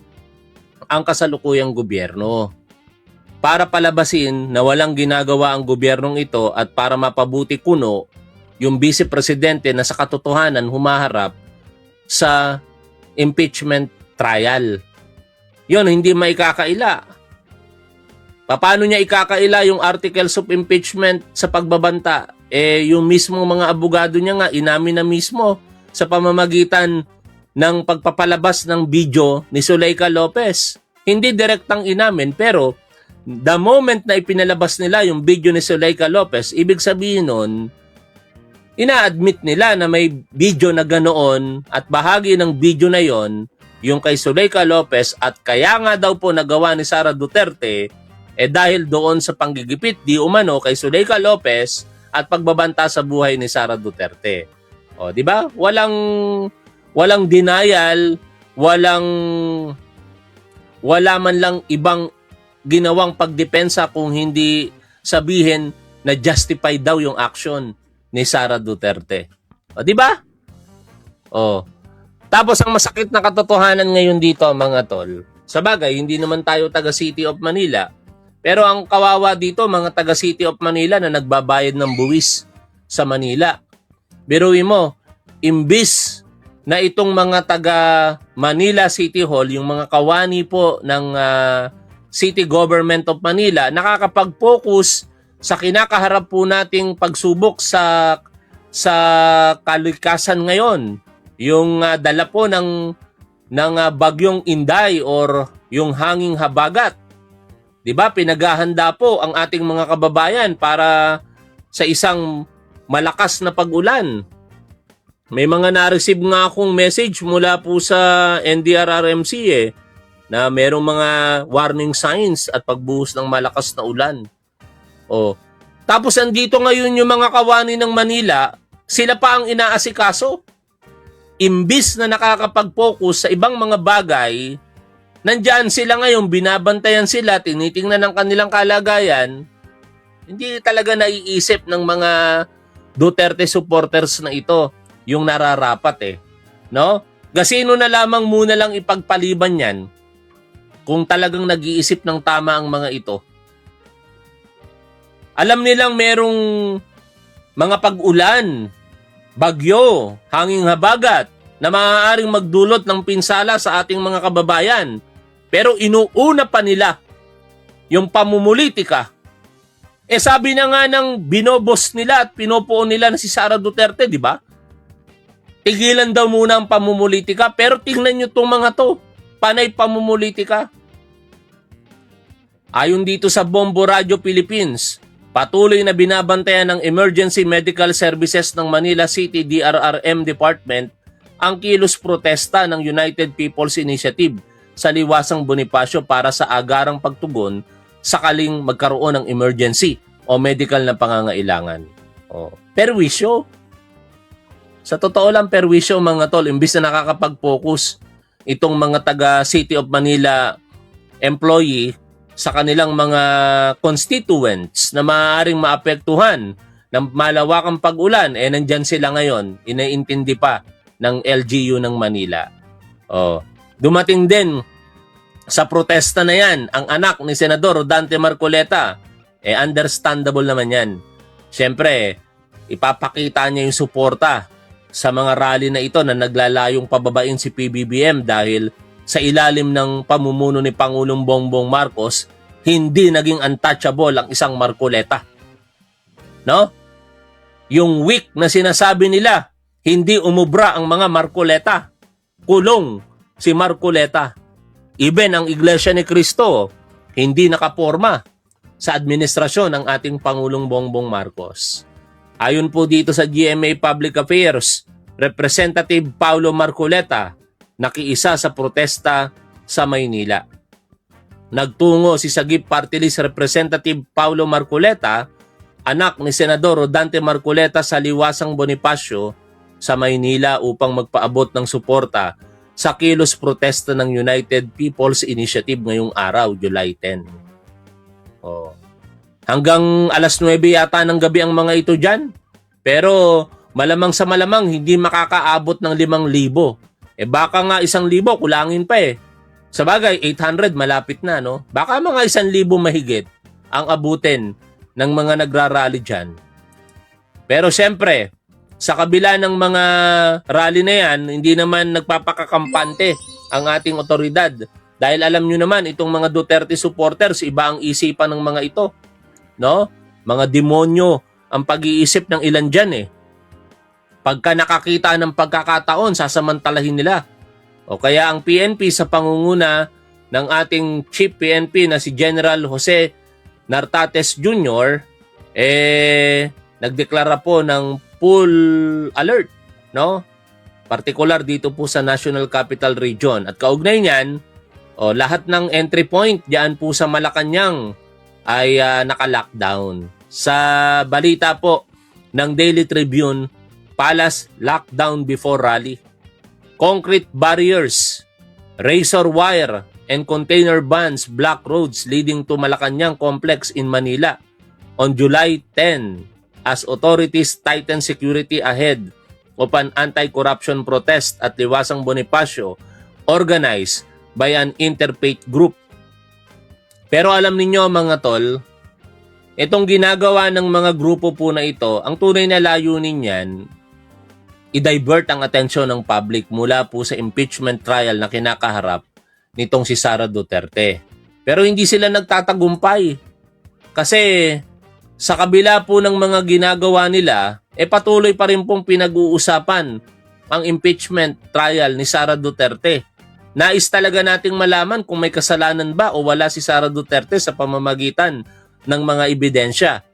ang kasalukuyang gobyerno. Para palabasin na walang ginagawa ang gobyernong ito at para mapabuti kuno yung Vice Presidente na sa katotohanan humaharap sa impeachment trial. Yon, hindi maikakaila. Paano niya ikakaila yung articles of impeachment sa pagbabanta? Yung mismo mga abogado niya nga, inamin na mismo sa pamamagitan ng pagpapalabas ng video ni Zuleika Lopez. Hindi direktang inamin, pero the moment na ipinalabas nila yung video ni Zuleika Lopez, ibig sabihin nun, ina-admit nila na may video na ganoon at bahagi ng video na yon yung kay Zuleika Lopez at kaya nga daw po nagawa ni Sara Duterte dahil doon sa panggigipit di umano kay Zuleika Lopez at pagbabanta sa buhay ni Sara Duterte. O, di ba? Walang denial, wala man lang ibang ginawang pagdepensa kung hindi sabihin na justified daw yung action ni Sara Duterte. O, di ba? O. Tapos ang masakit na katotohanan ngayon dito, mga tol. Sa bagay, hindi naman tayo taga City of Manila. Pero ang kawawa dito, mga taga City of Manila na nagbabayad ng buwis sa Manila. Biruin mo, imbis na itong mga taga Manila City Hall, yung mga kawani po ng City Government of Manila, nakakapag-focus sa kinakaharap po nating pagsubok sa kalikasan ngayon. Yung dala po ng bagyong Inday or yung hanging habagat. 'Di ba? Pinaghahanda po ang ating mga kababayan para sa isang malakas na pag-ulan. May mga na-receive nga akong message mula po sa NDRRMC na merong mga warning signs at pagbuhos ng malakas na ulan. O, tapos andito ngayon yung mga kawani ng Manila, sila pa ang inaasikaso. Imbis na nakakapag-focus sa ibang mga bagay, nandyan sila ngayon, binabantayan sila, tinitingnan ng kanilang kalagayan, hindi talaga naiisip ng mga Duterte supporters na ito yung nararapat no? Gasino na lamang muna lang ipagpaliban yan kung talagang nag-iisip ng tama ang mga ito. Alam nilang merong mga pag-ulan, bagyo, hanging habagat na maaaring magdulot ng pinsala sa ating mga kababayan. Pero inuuna pa nila yung pamumulitika. Sabi na nga ng binobos nila at pinupuo nila na si Sara Duterte, di ba? Tigilan daw muna ang pamumulitika, pero tingnan nyo itong mga to. Panay pamumulitika. Ayon dito sa Bombo Radio Philippines, patuloy na binabantayan ng Emergency Medical Services ng Manila City DRRM Department ang kilos protesta ng United People's Initiative sa Liwasang Bonifacio para sa agarang pagtugon sakaling magkaroon ng emergency o medical na pangangailangan. Perwisyo. Sa totoo lang, perwisyo mga tol, imbis na nakakapag-focus itong mga taga City of Manila employee sa kanilang mga constituents na maaaring maapektuhan ng malawakang pag-ulan, nandyan sila ngayon, inaintindi pa ng LGU ng Manila. Dumating din sa protesta na yan ang anak ni Senador Rodante Marcoleta. Understandable naman yan. Siyempre, ipapakita niya yung suporta sa mga rally na ito na naglalayong pababain si PBBM dahil sa ilalim ng pamumuno ni Pangulong Bongbong Marcos, hindi naging untouchable ang isang Marcoleta. No? Yung week na sinasabi nila, hindi umubra ang mga Marcoleta. Kulong si Marcoleta. Even ang Iglesia ni Cristo, hindi nakaporma sa administrasyon ng ating Pangulong Bongbong Marcos. Ayon po dito sa GMA Public Affairs, Representative Paulo Marcoleta, nakiisa sa protesta sa Maynila. Nagtungo si Sagip Party List Representative Paulo Marcoleta anak ni Senador Rodante Marcoleta sa Liwasang Bonifacio sa Maynila upang magpaabot ng suporta sa kilos protesta ng United People's Initiative ngayong araw, July 10. Oh. Hanggang alas 9 yata ng gabi ang mga ito dyan. Pero malamang sa malamang hindi makakaabot ng 5,000. Baka nga 1,000 kulangin pa eh. Sa bagay, 800 malapit na, no? Baka mga 1,000 mahigit ang abutin ng mga nagrarally dyan. Pero siyempre, sa kabila ng mga rally na yan, hindi naman nagpapakakampante ang ating otoridad. Dahil alam nyo naman, itong mga Duterte supporters, iba ang isipan ng mga ito. No? Mga demonyo ang pag-iisip ng ilan dyan eh. Pagka nakakita ng pagkakataon, sasamantalahin nila. O kaya ang PNP sa pangunguna ng ating Chief PNP na si General Jose Nartates Jr., nagdeklara po ng full alert, no? Partikular dito po sa National Capital Region. At kaugnay niyan, lahat ng entry point diyan po sa Malacanang ay naka-lockdown. Sa balita po ng Daily Tribune, Palace lockdown before rally. Concrete barriers, razor wire, and container bans block roads leading to Malacanang Complex in Manila on July 10 as authorities tighten security ahead of an anti-corruption protest at Liwasang Bonifacio organized by an interfaith group. Pero alam ninyo mga tol, itong ginagawa ng mga grupo po na ito, ang tunay na layunin yan, i-divert ang atensyon ng public mula po sa impeachment trial na kinakaharap nitong si Sara Duterte. Pero hindi sila nagtatagumpay. Kasi sa kabila po ng mga ginagawa nila, patuloy pa rin pong pinag-uusapan ang impeachment trial ni Sara Duterte. Nais talaga nating malaman kung may kasalanan ba o wala si Sara Duterte sa pamamagitan ng mga ebidensya.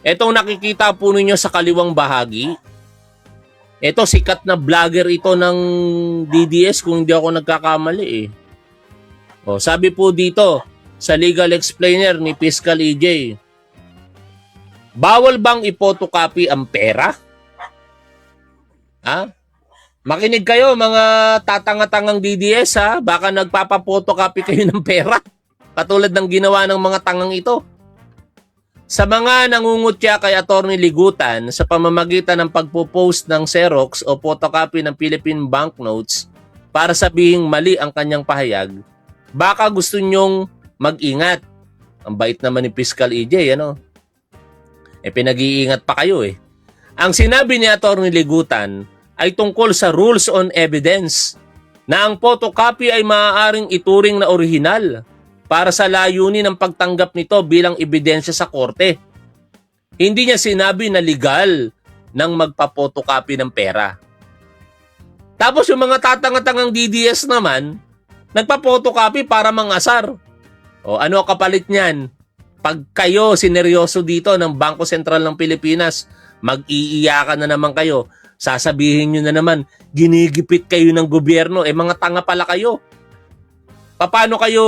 Etong nakikita po ninyo sa kaliwang bahagi, ito sikat na vlogger ito ng DDS kung hindi ako nagkakamali eh. Sabi po dito sa legal explainer ni Fiscal EJ, bawal bang ipotocopy ang pera? Ha? Makinig kayo mga tatanga-tangang DDS ha, baka nagpapapotocopy kayo ng pera. Katulad ng ginawa ng mga tangang ito. Sa mga nangungutya kay Atty. Ligutan sa pamamagitan ng pagpo-post ng Xerox o photocopy ng Philippine banknotes para sabihing mali ang kanyang pahayag, baka gusto nyong mag-ingat. Ang bait naman ni Fiscal EJ, ano? Pinag-iingat pa kayo eh. Ang sinabi ni Atty. Ligutan ay tungkol sa rules on evidence na ang photocopy ay maaaring ituring na orihinal para sa layunin ng pagtanggap nito bilang ebidensya sa korte. Hindi niya sinabi na legal nang magpa-photocopy ng pera. Tapos yung mga tatanga-tangang DDS naman, nagpa-photocopy para mangasar. Ano kapalit niyan? Pag kayo sineryoso dito ng Bangko Sentral ng Pilipinas, mag-iiyakan na naman kayo. Sasabihin nyo na naman, ginigipit kayo ng gobyerno. Mga tanga pala kayo. Paano kayo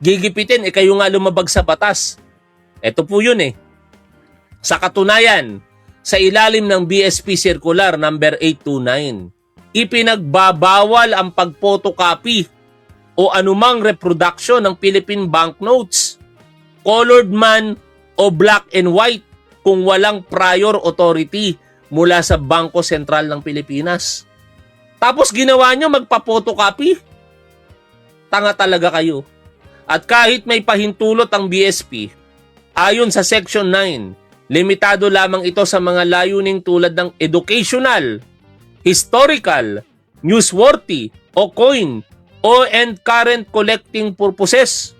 gigipitin? Kayo nga lumabag sa batas. Ito po yun eh. Sa katunayan, sa ilalim ng BSP Circular number 829, ipinagbabawal ang pag-photocopy o anumang reproduction ng Philippine banknotes, colored man o black and white kung walang prior authority mula sa Bangko Sentral ng Pilipinas. Tapos ginawa nyo magpa-photocopy? Tanga talaga kayo. At kahit may pahintulot ang BSP, ayon sa Section 9, limitado lamang ito sa mga layuning tulad ng educational, historical, newsworthy, o coin, o and current collecting purposes.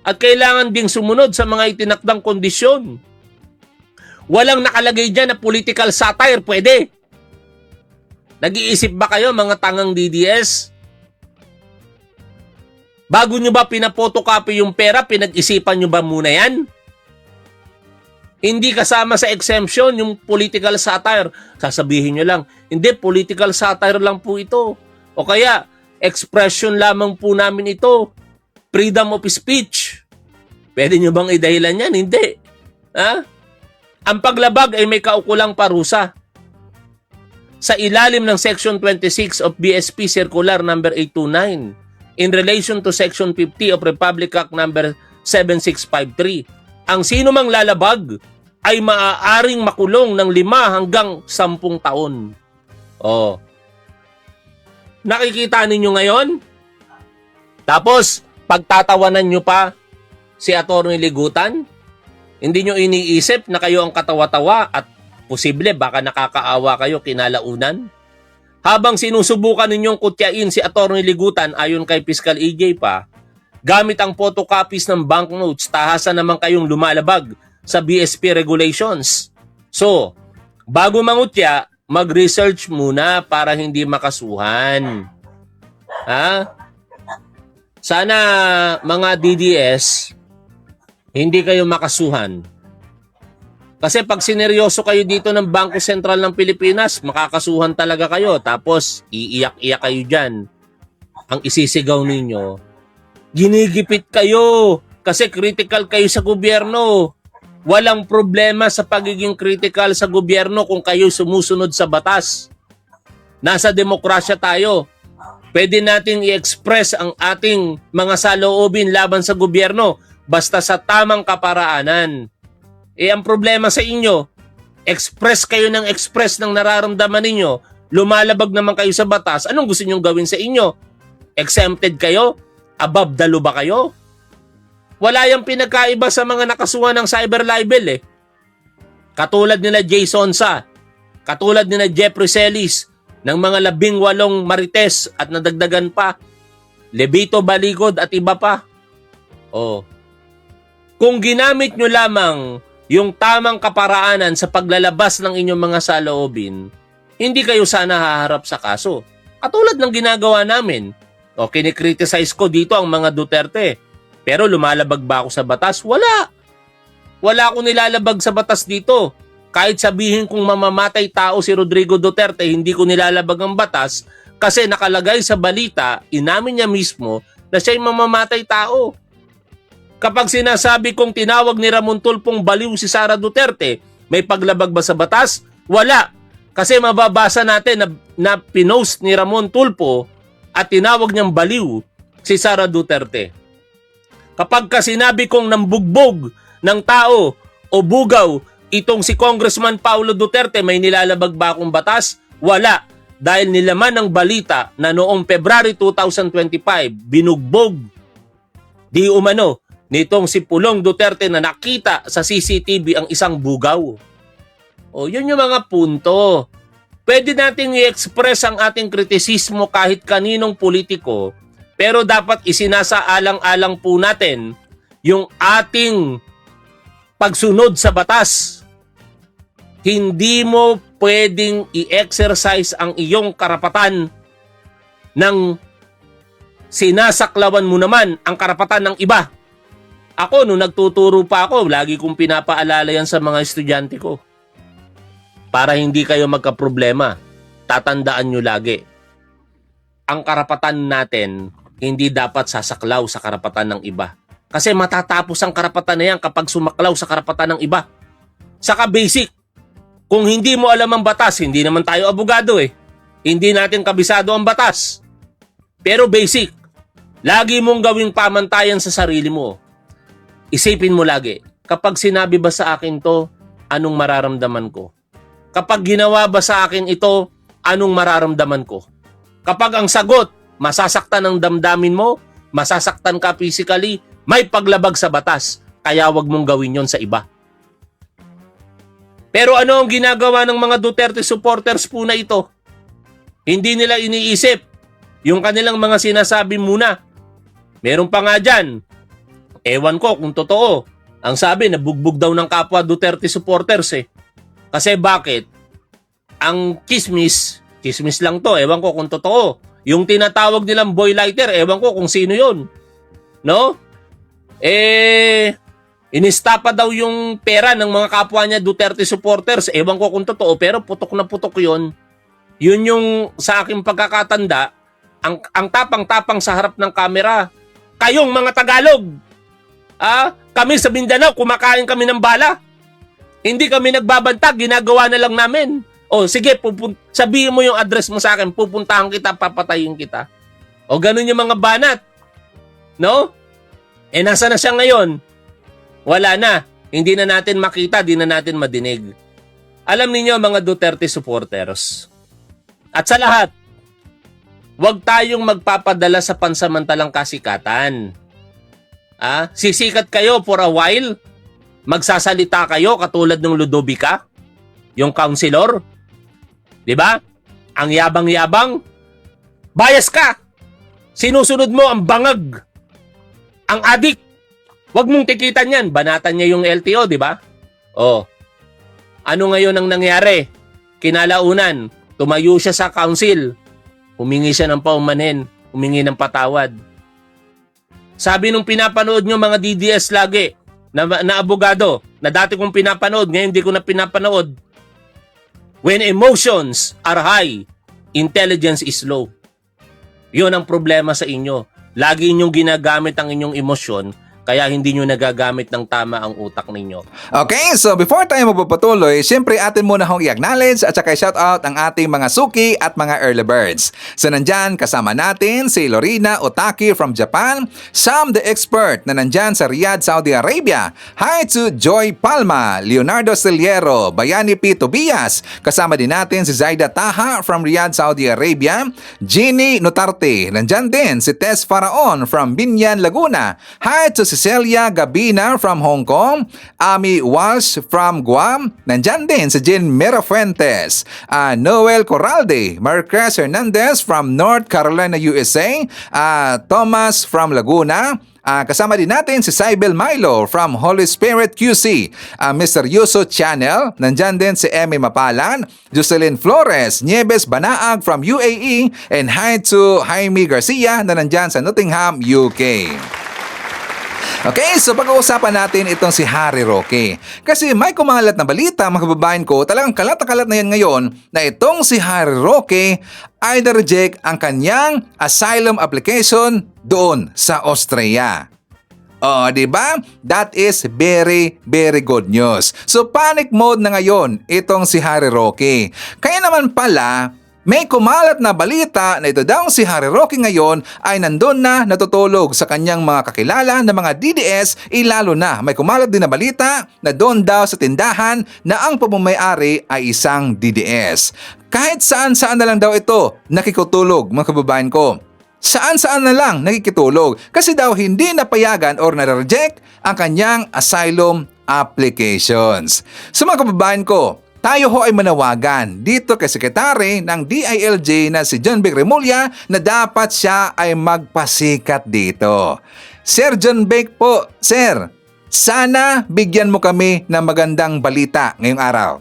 At kailangan ding sumunod sa mga itinakdang kondisyon. Walang nakalagay dyan na political satire, pwede. Nag-iisip ba kayo mga tangang DDS? Bago nyo ba pinapotocopy yung pera, pinag-isipan nyo ba muna yan? Hindi kasama sa exemption yung political satire. Sasabihin nyo lang, hindi, political satire lang po ito. O kaya, expression lamang po namin ito. Freedom of speech. Pwede nyo bang idahilan yan? Hindi. Ha? Ang paglabag ay may kaukulang parusa. Sa ilalim ng Section 26 of BSP Circular number 829 in relation to Section 50 of Republic Act number 7653, ang sino mang lalabag ay maaaring makulong ng 5 hanggang 10 taon. Oh. Nakikita ninyo ngayon? Tapos, pagtatawanan nyo pa si Atty. Ligutan, hindi nyo iniisip na kayo ang katawa-tawa at posible baka nakakaawa kayo kinalaunan? Habang sinusubukan ninyong kutyain si Atty. Ligutan ayon kay Fiscal EJ pa, gamit ang photocopies ng banknotes, tahasan naman kayong lumalabag sa BSP regulations. So, bago mangutya, mag-research muna para hindi makasuhan. Ha? Sana mga DDS, hindi kayo makasuhan. Kasi pag sineryoso kayo dito ng Bangko Sentral ng Pilipinas, makakasuhan talaga kayo. Tapos, iiyak-iyak kayo dyan. Ang isisigaw ninyo, ginigipit kayo kasi critical kayo sa gobyerno. Walang problema sa pagiging critical sa gobyerno kung kayo sumusunod sa batas. Nasa demokrasya tayo. Pwede natin i-express ang ating mga saloobin laban sa gobyerno basta sa tamang kaparaanan. Ang problema sa inyo, express kayo ng express ng nararamdaman ninyo, lumalabag naman kayo sa batas, anong gusto nyong gawin sa inyo? Exempted kayo? Above the law ba kayo? Wala yung pinagkaiba sa mga nakasuhan ng cyber libel Katulad nila Jay Sonsa, katulad nila Jeffrey Celis, ng mga 18 marites at nadagdagan pa, Levito Baligod at iba pa. Kung ginamit nyo lamang yung tamang kaparaanan sa paglalabas ng inyong mga saloobin, hindi kayo sana haharap sa kaso. Katulad ng ginagawa namin. Kinikriticize ko dito ang mga Duterte. Pero lumalabag ba ako sa batas? Wala. Wala akong nilalabag sa batas dito. Kahit sabihin kong mamamatay tao si Rodrigo Duterte, hindi ko nilalabag ang batas kasi nakalagay sa balita, inamin niya mismo na siya'y mamamatay tao. Kapag sinasabi kong tinawag ni Ramon Tulpong baliw si Sara Duterte, may paglabag ba sa batas? Wala. Kasi mababasa natin na pinost ni Ramon Tulpo at tinawag niyang baliw si Sara Duterte. Kapag sinabi kong nambugbog ng tao o bugaw itong si Congressman Paulo Duterte, may nilalabag ba akong batas? Wala. Dahil nilaman ng balita na noong February 2025, binugbog di umano nitong si Pulong Duterte na nakita sa CCTV ang isang bugaw. Yun yung mga punto. Pwede nating i-express ang ating kritisismo kahit kaninong politiko, pero dapat isinasaalang-alang po natin yung ating pagsunod sa batas. Hindi mo pwedeng i-exercise ang iyong karapatan nang sinasaklawan mo naman ang karapatan ng iba. Ako, nung nagtuturo pa ako, lagi kong pinapaalala yan sa mga estudyante ko. Para hindi kayo magkaproblema, tatandaan nyo lagi. Ang karapatan natin, hindi dapat sasaklaw sa karapatan ng iba. Kasi matatapos ang karapatan na yan kapag sumaklaw sa karapatan ng iba. Saka basic, kung hindi mo alam ang batas, hindi naman tayo abogado Hindi natin kabisado ang batas. Pero basic, lagi mong gawing pamantayan sa sarili mo. Isipin mo lagi, kapag sinabi ba sa akin to, anong mararamdaman ko? Kapag ginawa ba sa akin ito, anong mararamdaman ko? Kapag ang sagot, masasaktan ang damdamin mo, masasaktan ka physically, may paglabag sa batas, kaya wag mong gawin yon sa iba. Pero ano ang ginagawa ng mga Duterte supporters po na ito? Hindi nila iniisip yung kanilang mga sinasabi muna. Meron pa nga dyan, ewan ko kung totoo. Ang sabi, nabugbog daw ng kapwa Duterte supporters Kasi bakit? Ang chismis lang to, ewan ko kung totoo. Yung tinatawag nilang boy lighter, ewan ko kung sino yun. No? Inistapa daw yung pera ng mga kapwa niya Duterte supporters. Ewan ko kung totoo, pero putok na putok yun. Yun yung sa aking pagkakatanda, ang tapang-tapang sa harap ng kamera. Kayong mga Tagalog, kami sa Mindanao, kumakain kami ng bala. Hindi kami nagbabantag, ginagawa na lang namin. O sige, sabihin mo yung address mo sa akin, pupuntahan kita, papatayin kita. O ganun yung mga banat. No? Nasa na siya ngayon? Wala na. Hindi na natin makita, di na natin madinig. Alam niyo mga Duterte supporters. At sa lahat, huwag tayong magpapadala sa pansamantalang kasikatan. Sisikat kayo for a while, magsasalita kayo katulad ng Ludovica, yung councilor. 'Di ba? Ang yabang-yabang, bias ka. Sinusunod mo ang bangag. Ang adik. Huwag mong tikitan 'yan. Banatan niya yung LTO, 'di ba? Oh. Ano ngayon ang nangyari? Kinalaunan, tumayo siya sa council. Humingi siya ng paumanhin, humingi ng patawad. Sabi nung pinapanood nyo mga DDS lagi, na abogado, na dati kong pinapanood, ngayon hindi ko na pinapanood. When emotions are high, intelligence is low. Yun ang problema sa inyo. Lagi inyong ginagamit ang inyong emosyon, kaya hindi nyo nagagamit ng tama ang utak ninyo. Okay, so before tayo magpapatuloy, syempre atin muna hong i-acknowledge at saka shout-out ang ating mga suki at mga early birds. So nandyan kasama natin si Lorena Otaki from Japan, Sam the Expert na nandyan sa Riyadh, Saudi Arabia. Hi to Joy Palma, Leonardo Ciliero, Bayani P. Tobias. Kasama din natin si Zaida Taha from Riyadh, Saudi Arabia. Jeannie Nutarte, nandyan din si Tess Faraon from Binyan, Laguna. Hi to Cecilia Gabina from Hong Kong, Ami Walsh from Guam, nandyan din si Jean Mirafuentes, Noel Corralde, Marquez Hernandez from North Carolina, USA, Thomas from Laguna, kasama din natin si Cybel Milo from Holy Spirit QC, Mr. Yuso Channel, nandyan din si Emmy Mapalan, Jocelyn Flores, Nieves Banaag from UAE, and hi to Jaime Garcia na nandyan sa Nottingham, UK. Okay, so pag-uusapan natin itong si Harry Roque. Kasi may kumalat na balita, mga kababayan ko, talagang kalat na kalat na yan ngayon na itong si Harry Roque ay na-reject ang kanyang asylum application doon sa Austria. Oh, di ba? That is very, very good news. So panic mode na ngayon itong si Harry Roque. Kaya naman pala, may kumalat na balita na ito daw si Harry Roque ngayon ay nandun na natutulog sa kanyang mga kakilala na mga DDS, lalo na may kumalat din na balita na doon daw sa tindahan na ang pamumuhay-ari ay isang DDS. Kahit saan-saan na lang daw ito nakikutulog, mga kababayan ko. Saan-saan na lang nakikitulog kasi daw hindi napayagan or na-reject ang kanyang asylum applications. So mga kababayan ko, tayo ho ay manawagan dito kay Sekretary ng DILG na si John Vic Remulla na dapat siya ay magpasikat dito. Sir John Vic po, Sir, sana bigyan mo kami ng magandang balita ngayong araw.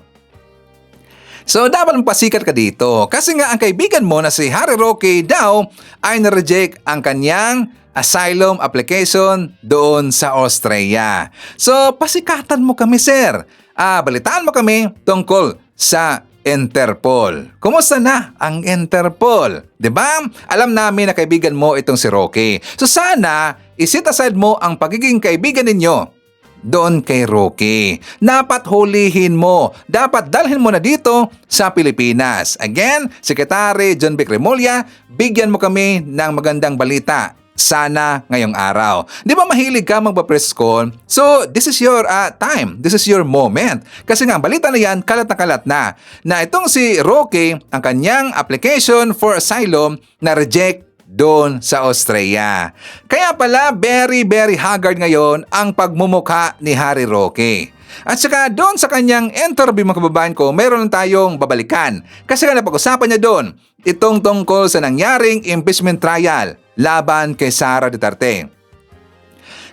So dapat magpasikat ka dito kasi nga ang kaibigan mo na si Harry Roque daw ay na-reject ang kanyang asylum application doon sa Austria. So pasikatan mo kami, Sir. Balitaan mo kami tungkol sa Interpol. Kumusta na ang Interpol? 'Di ba? Alam namin na kaibigan mo itong si Roque. So sana iset aside mo ang pagiging kaibigan ninyo doon kay Roque. Dapat hulihin mo. Dapat dalhin mo na dito sa Pilipinas. Again, Secretary John Vic Remulla, bigyan mo kami ng magandang balita. Sana ngayong araw. Di ba mahilig ka magpa-press con? So, this is your time. This is your moment. Kasi nga, balita na yan, kalat na na itong si Roque, ang kanyang application for asylum na reject doon sa Austria. Kaya pala, very, very haggard ngayon ang pagmumukha ni Harry Roque. At saka doon sa kanyang interview, mga kababayan ko, meron tayong babalikan. Kasi nga napag-usapan niya doon itong tungkol sa nangyaring impeachment trial laban kay Sara Duterte.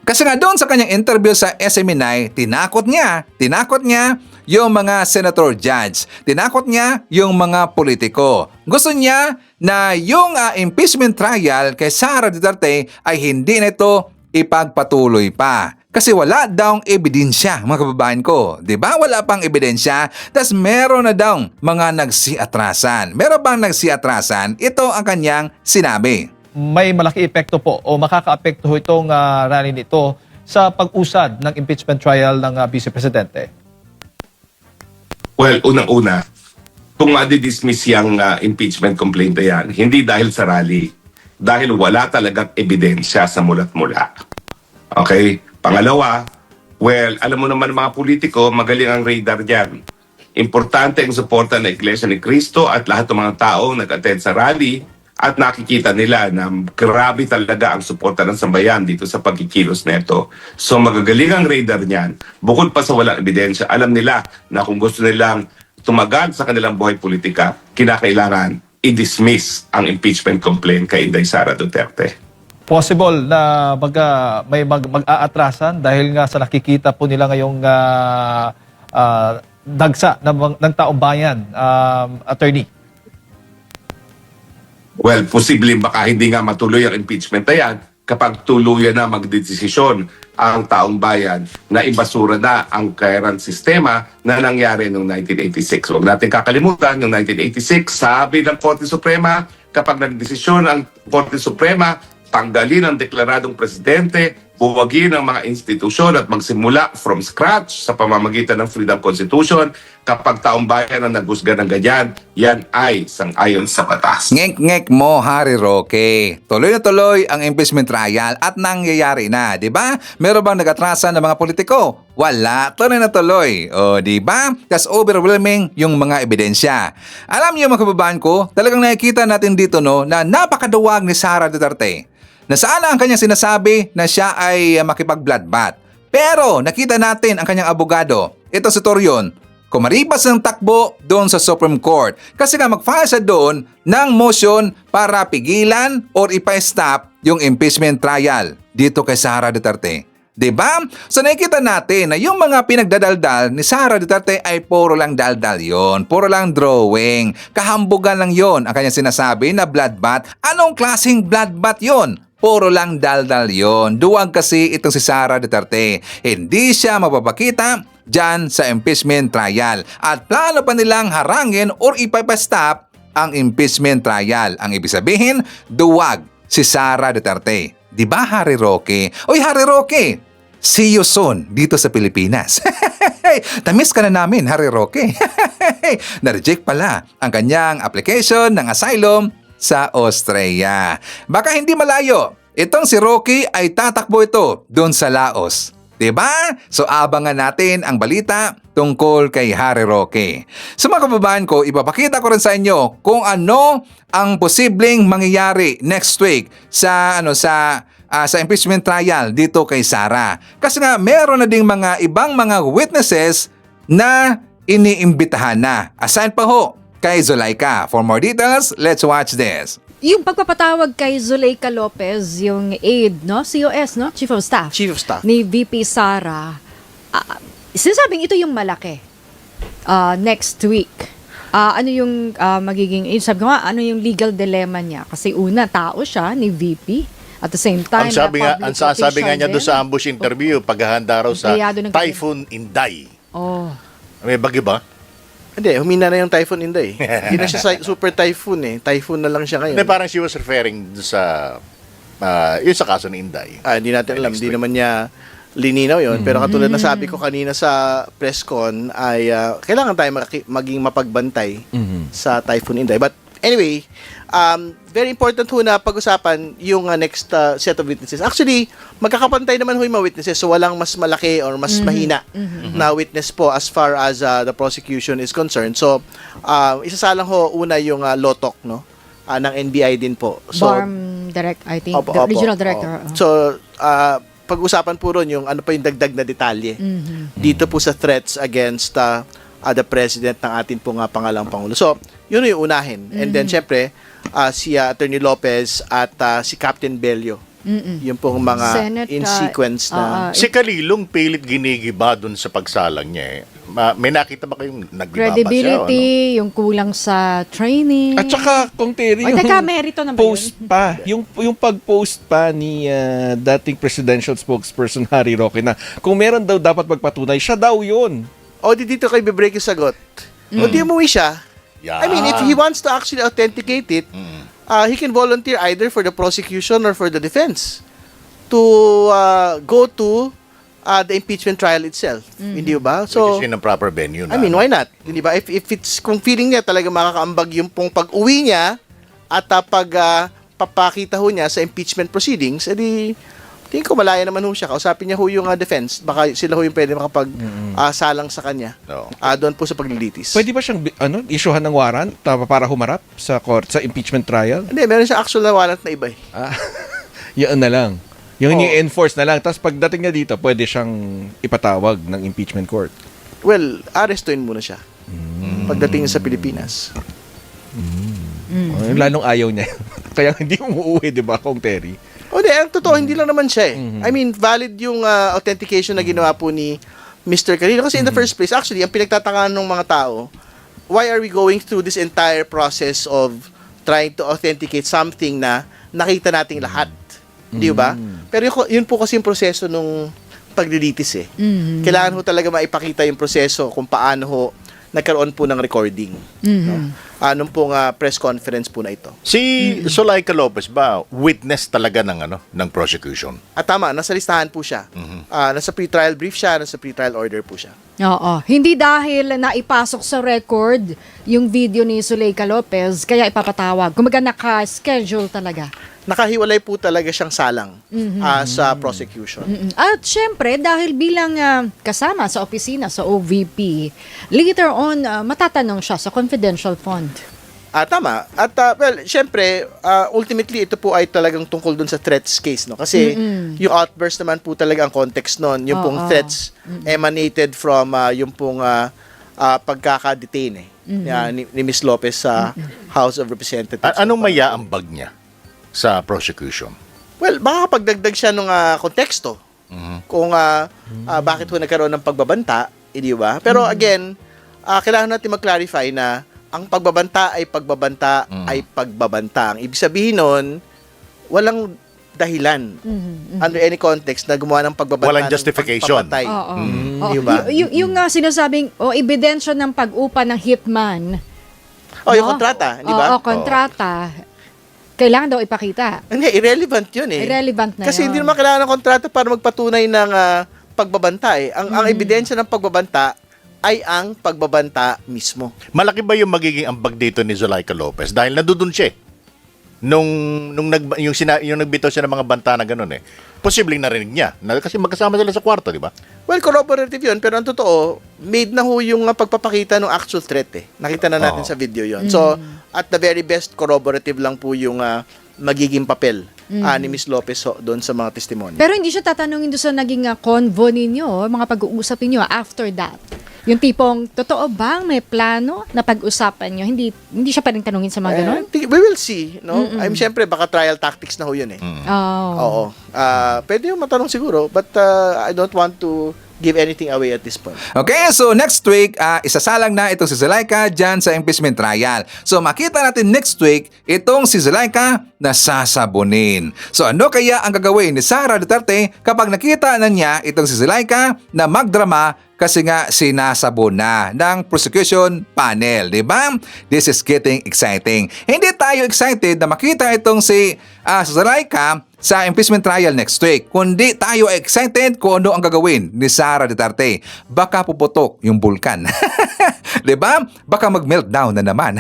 Kasi nga doon sa kanyang interview sa SMNI, tinakot niya yung mga senator judge. Tinakot niya yung mga politiko. Gusto niya na yung impeachment trial kay Sara Duterte ay hindi na ito ipagpatuloy pa. Kasi wala daw ebidensya, mga kababayan ko. Diba? Wala pang ebidensya. Tas meron na daw mga nagsiatrasan. Meron bang nagsiatrasan? Ito ang kanyang sinabi. May malaki epekto po o makaka-apekto itong rally nito sa pag-usad ng impeachment trial ng Vice Presidente? Well, unang-una, kung ma-dismiss yung impeachment complaint na yan, hindi dahil sa rally, dahil wala talagang ebidensya sa mulat-mula. Okay? Pangalawa, well, alam mo naman mga politiko, magaling ang radar dyan. Importante ang suporta ng Iglesia ni Cristo at lahat ng mga taong nag-attend sa rally at nakikita nila na grabe talaga ang suporta ng sambayan dito sa pagkikilos na ito. So magagaling ang radar niyan. Bukod pa sa walang ebidensya, alam nila na kung gusto nilang tumagal sa kanilang buhay politika, kinakailangan i-dismiss ang impeachment complaint kay Inday Sara Duterte. Possible na may mag-aatrasan dahil nga sa nakikita po nila ngayong dagsa ng taong bayan, attorney. Well, posibleng baka hindi nga matuloy ang impeachment na yan kapag tuluyan na magdedesisyon ang taong bayan na ibasura na ang current sistema na nangyari noong 1986. Huwag natin kakalimutan, noong 1986, sabi ng Korte Suprema, kapag nagdesisyon ang Korte Suprema, tanggalin ang deklaradong presidente, buwagin ang mga institusyon at magsimula from scratch sa pamamagitan ng Freedom Constitution. Kapag taong bayan ang naghusga ng ganyan, yan ay sang-ayon sa batas. Ngek-ngek mo, Harry Roque. Tuloy na tuloy ang impeachment trial at nangyayari na, di ba? Meron bang nag-atrasan ng mga politiko? Wala, tuloy na tuloy. O, di ba? Kasi overwhelming yung mga ebidensya. Alam niyo mga kababayan ko, talagang nakikita natin dito no, na napakaduwag ni Sara Duterte. Nasaan ang kanyang sinasabi na siya ay makipag-bloodbath. Pero nakita natin ang kanyang abogado, ito si Torion, kumaripas ng takbo doon sa Supreme Court kasi nga mag-file siya doon ng motion para pigilan or ipa-stop yung impeachment trial dito kay Sara Duterte. Diba? So nakikita natin na yung mga pinagdadaldal ni Sara Duterte ay puro lang daldal yon, puro lang drawing, kahambugan lang yon ang kanyang sinasabi na bloodbath. Anong klaseng bloodbath yon? Puro lang daldal yon. Duwag kasi itong si Sara Duterte. Hindi siya mapapakita dyan sa impeachment trial. At plano pa nilang harangin or ipapastop ang impeachment trial. Ang ibig sabihin, duwag si Sara Duterte. Diba, Harry Roque? Oy, Harry Roque! See you soon dito sa Pilipinas. Tamis ka na namin, Harry Roque. Na-reject pala ang kanyang application ng asylum sa Australia. Baka hindi malayo, itong si Roque ay tatakbo ito doon sa Laos. Diba? So abangan natin ang balita tungkol kay Harry Roque. Sa mga kababayan ko, ipapakita ko rin sa inyo kung ano ang posibleng mangyayari next week sa impeachment trial dito kay Sara. Kasi nga meron na ding mga ibang mga witnesses na iniimbitahan na. Aside pa ho kay Zulaika. For more details, let's watch this. Yung pagpapatawag kay Zulaika Lopez, yung aide, no? COS, no? Chief of Staff. Chief of Staff. Ni VP Sara. Sinasabing ito yung malaki. Next week. Ano yung magiging, sabi ko nga, ano yung legal dilemma niya? Kasi una, tao siya ni VP. At the same time, ang sabi nga niya doon sa ambush interview, paghahanda raw sa Typhoon Inday. Oh. May bagyo ba? Hindi, humina na yung Typhoon Inday. Hindi na siya super typhoon eh. Typhoon na lang siya ngayon. Hindi, parang she was referring sa yun sa kaso ni Inday. Hindi natin alam. Hindi naman niya lininaw yun. Pero katulad na sabi ko kanina sa press con ay kailangan tayo maging mapagbantay sa Typhoon Inday. But anyway, very important ho na pag-usapan yung next set of witnesses. Actually, magkakapantay naman ho yung mga witnesses. So, walang mas malaki or mas mahina na witness po as far as the prosecution is concerned. So, isasalang ho una yung Lotok, no? Ng NBI din po. So, BARM Direct, I think. The Regional Director. So, pag-usapan po ron yung ano pa yung dagdag na detalye dito po sa threats against the President ng atin po nga pangalang Pangulo. So, yun yung unahin. And then, syempre, si Attorney Lopez at si Captain Bello. Yung pong mga Senate, in sequence na... Si Kalilong pilit ginigiba dun sa pagsalang niya eh. May nakita ba kayong nagbibaba credibility, siya? Ano? yung kulang sa training. At saka, kung Terry, yung merito na ba post yun? pa, yung pag-post pa ni dating presidential spokesperson Harry Roque na kung meron daw dapat magpatunay, siya daw yun. O, dito kayo bibreak yung sagot. O, di umuwi siya. Yeah. I mean, if he wants to actually authenticate it, he can volunteer either for the prosecution or for the defense to go to the impeachment trial itself. Hindi ba? So, Which is in a proper venue na. I mean, why not? Hindi ba? If it's, kung feeling niya talaga makakaambag yung pong pag-uwi niya at papakita ho niya sa impeachment proceedings, edi tingin ko malaya naman ho siya. Kausapin niya ho yung defense. Baka sila ho yung pwede salang sa kanya. Doon po sa paglilitis. Pwede ba siyang issuehan ng warrant para humarap sa court, sa impeachment trial? Hindi, meron siya actual na warrant na iba eh. Yun na lang. Yung i-enforce na lang. Tapos pagdating niya dito, pwede siyang ipatawag ng impeachment court. Well, arestuin muna siya. Pagdating sa Pilipinas. Lalong ayaw niya. Kaya hindi umuwi, di ba, Kong Terry? O di, ang totoo, hindi lang naman siya eh. I mean, valid yung authentication na ginawa po ni Mr. Carino. Kasi in the first place, actually, ang pinagtatakaan ng mga tao, why are we going through this entire process of trying to authenticate something na nakita nating lahat? Di ba? Pero yun po kasi yung proseso nung paglilitis eh. Kailangan ho talaga maipakita yung proseso kung paano ho nagkaroon po ng recording. Nung pong press conference po na ito. Si Zulaika Lopez ba witness talaga ng prosecution? Tama, nasa listahan po siya. Nasa pre-trial brief siya, nasa pre-trial order po siya. Oo. Hindi dahil naipasok sa record yung video ni Zulaika Lopez, kaya ipapatawag. Kumaga naka-schedule talaga. Nakahiwalay po talaga siyang salang sa prosecution. At syempre, dahil bilang kasama sa opisina sa OVP, later on, matatanong siya sa confidential fund. Tama. At well, syempre, ultimately, ito po ay talagang tungkol dun sa threats case. No? Kasi yung outburst naman po talaga ang context nun. Yung pong threats emanated from yung pong pagkaka-detain ni Ms. Lopez sa House of Representatives. Anong mayaambag niya sa prosecution? Well, baka pagdagdag siya ng konteksto kung bakit ho nagkaroon ng pagbabanta, di ba? Pero again, kailangan natin mag-clarify na ang pagbabanta ay pagbabanta ay pagbabanta. Ang ibig sabihin nun, walang dahilan under any context na gumawa ng pagbabanta. Walang justification. Di ba? Yung sinasabing, ebidensya ng pag-upa ng hitman. Yung kontrata, di ba? Kontrata. Kailangan daw ipakita. Hindi, irrelevant yun eh. Irrelevant na Kasi yun. hindi naman kailangan ng kontrata para magpatunay ng pagbabanta eh. Ang ebidensya ng pagbabanta ay ang pagbabanta mismo. Malaki ba yung magiging ambag dito ni Zulaika Lopez? Dahil nadudun siya eh. Yung nagbitaw siya ng mga banta na gano'n eh. Posibleng narinig niya. Kasi magkasama sila sa kwarto, di ba? Well, corroborative yun. Pero ang totoo, made na ho yung pagpapakita ng actual threat eh. Nakita na natin sa video yon. So, at the very best, corroborative lang po yung magiging papel ni Ms. Lopez doon sa mga testimonya. Pero hindi siya tatanungin doon sa naging convo ninyo, mga pag-uusap ninyo after that. Yung tipong, totoo bang may plano na pag-usapan nyo? Hindi siya pa rin tanungin sa mga ganon? We will see. No? Siyempre, baka trial tactics na ho yun eh. Oo. Pwede yung matanong siguro, but I don't want to give anything away at this point. Okay, so next week, isasalang na itong si Zulaika dyan sa impeachment trial. So makita natin next week, itong si Zulaika na sasabunin. So ano kaya ang gagawin ni Sara Duterte kapag nakita na niya itong si Zulaika na magdrama kasi nga sinasabon na ng prosecution panel, di ba? This is getting exciting. Hindi tayo excited na makita itong si Zulaika sa impeachment trial next week, kundi tayo excited kung ano ang gagawin ni Sara Duterte. Baka puputok yung bulkan. Diba? Baka mag-meltdown na naman.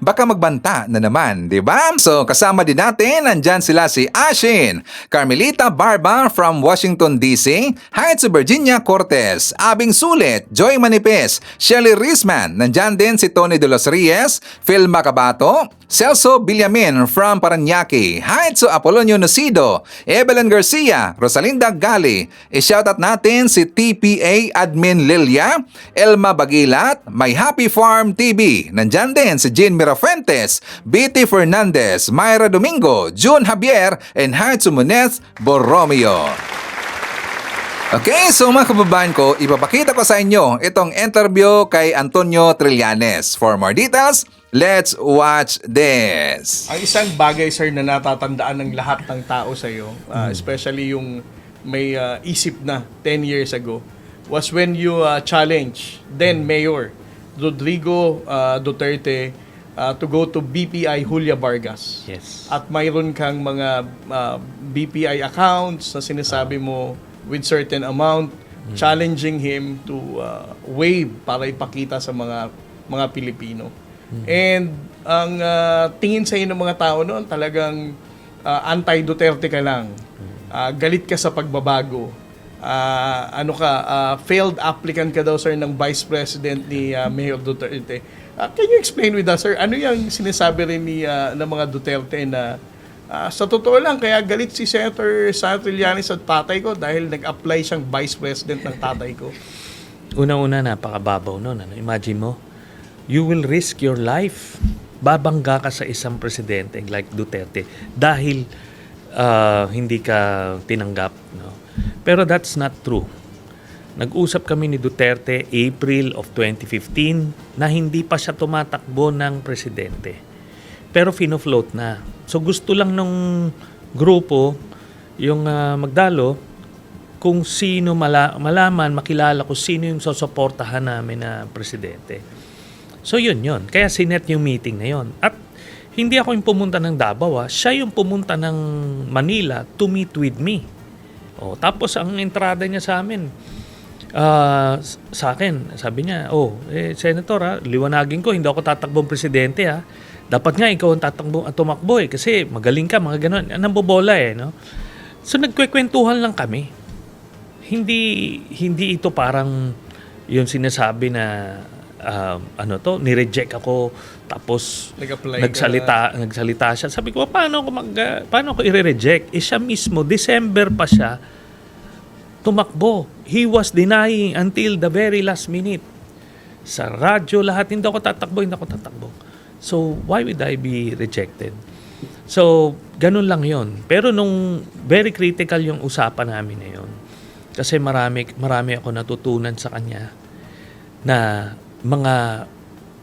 Baka magbanta na naman, diba? So kasama din natin, nandyan sila si Ashin, Carmelita Barba from Washington DC, hi to Virginia Cortez, Abing Sulit, Joy Manipes, Shelly Risman, nandyan din si Tony De Los Reyes, Phil Macabato, Celso Villamin from Paranaque, hi to Apolonio Nocido, Evelyn Garcia, Rosalinda Gali, i-shoutout natin si TPA Admin Lilia, Elma Bagilat, My Happy Farm TV, nandyan din si Jean Mirafuentes, BT Fernandez, Myra Domingo, June Javier, and hi to Munez Borromeo. Okay, so mga kababayan ko, ipapakita ko sa inyo itong interview kay Antonio Trillanes. For more details, let's watch this. Ang isang bagay, sir, na natatandaan ng lahat ng tao sa iyo, especially yung may isip na 10 years ago, was when you challenged then Mayor Rodrigo Duterte to go to BPI Julia Vargas. Yes. At mayroon kang mga BPI accounts na sinasabi mo with certain amount, challenging him to waive para ipakita sa mga Pilipino. And ang tingin sa inyo ng mga tao noon, talagang anti-Duterte ka lang. Galit ka sa pagbabago. Failed applicant ka daw, sir, ng Vice President ni Mayor Duterte. Can you explain with us, sir, ano yung sinasabi rin ng mga Duterte na sa totoo lang, kaya galit si Senator Trillanes at tatay ko dahil nag-apply siyang Vice President ng tatay ko? Una-una, napakababaw nun. Imagine mo, you will risk your life. Babangga ka sa isang presidente like Duterte dahil hindi ka tinanggap. No? Pero that's not true. Nag-usap kami ni Duterte April of 2015 na hindi pa siya tumatakbo ng presidente. Pero fino-float na. So gusto lang nung grupo, yung Magdalo, kung sino malaman, makilala ko sino yung susuportahan namin na presidente. So yun. Kaya sinet yung meeting na yun. At hindi ako yung pumunta ng Davao, siya yung pumunta ng Manila to meet with me. Tapos ang entrada niya sa amin, sa akin, sabi niya, Senator, liwanagin ko, hindi ako tatakbong presidente ha. Dapat nga ikaw ang tumakbo kasi magaling ka, mga ganun. Nambobola no? So nagkwekwentuhan lang kami. Hindi ito parang yung sinasabi na nireject ako tapos nagsalita siya. Sabi ko, paano ako i-reject? Siya mismo, December pa siya tumakbo. He was denying until the very last minute. Sa radyo, lahat, hindi ako tatakbo. So, why would I be rejected? So, ganun lang yon. Pero nung very critical yung usapan namin na yun, kasi marami ako natutunan sa kanya na mga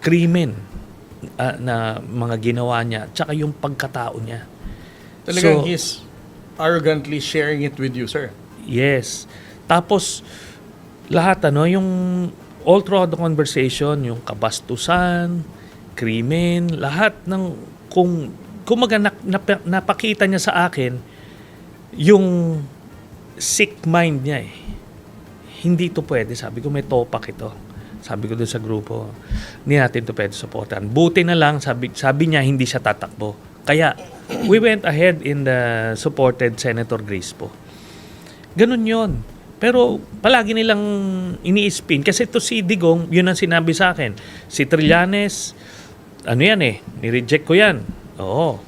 krimen na mga ginawa niya, tsaka yung pagkatao niya. Talagang he's arrogantly sharing it with you, sir. Yes. Tapos, lahat yung all throughout the conversation, yung kabastusan, krimen, lahat ng, kung napakita niya sa akin, yung sick mind niya Hindi to pwede. Sabi ko, may topak ito. Sabi ko doon sa grupo, hindi natin to pwede supportan. Buti na lang, sabi niya, hindi siya tatakbo. Kaya, we went ahead in the supported Senator Grace po. Ganun yon. Pero palagi nilang ini-spin. Kasi ito si Digong, yun ang sinabi sa akin. Si Trillanes, nireject ko yan. Oo.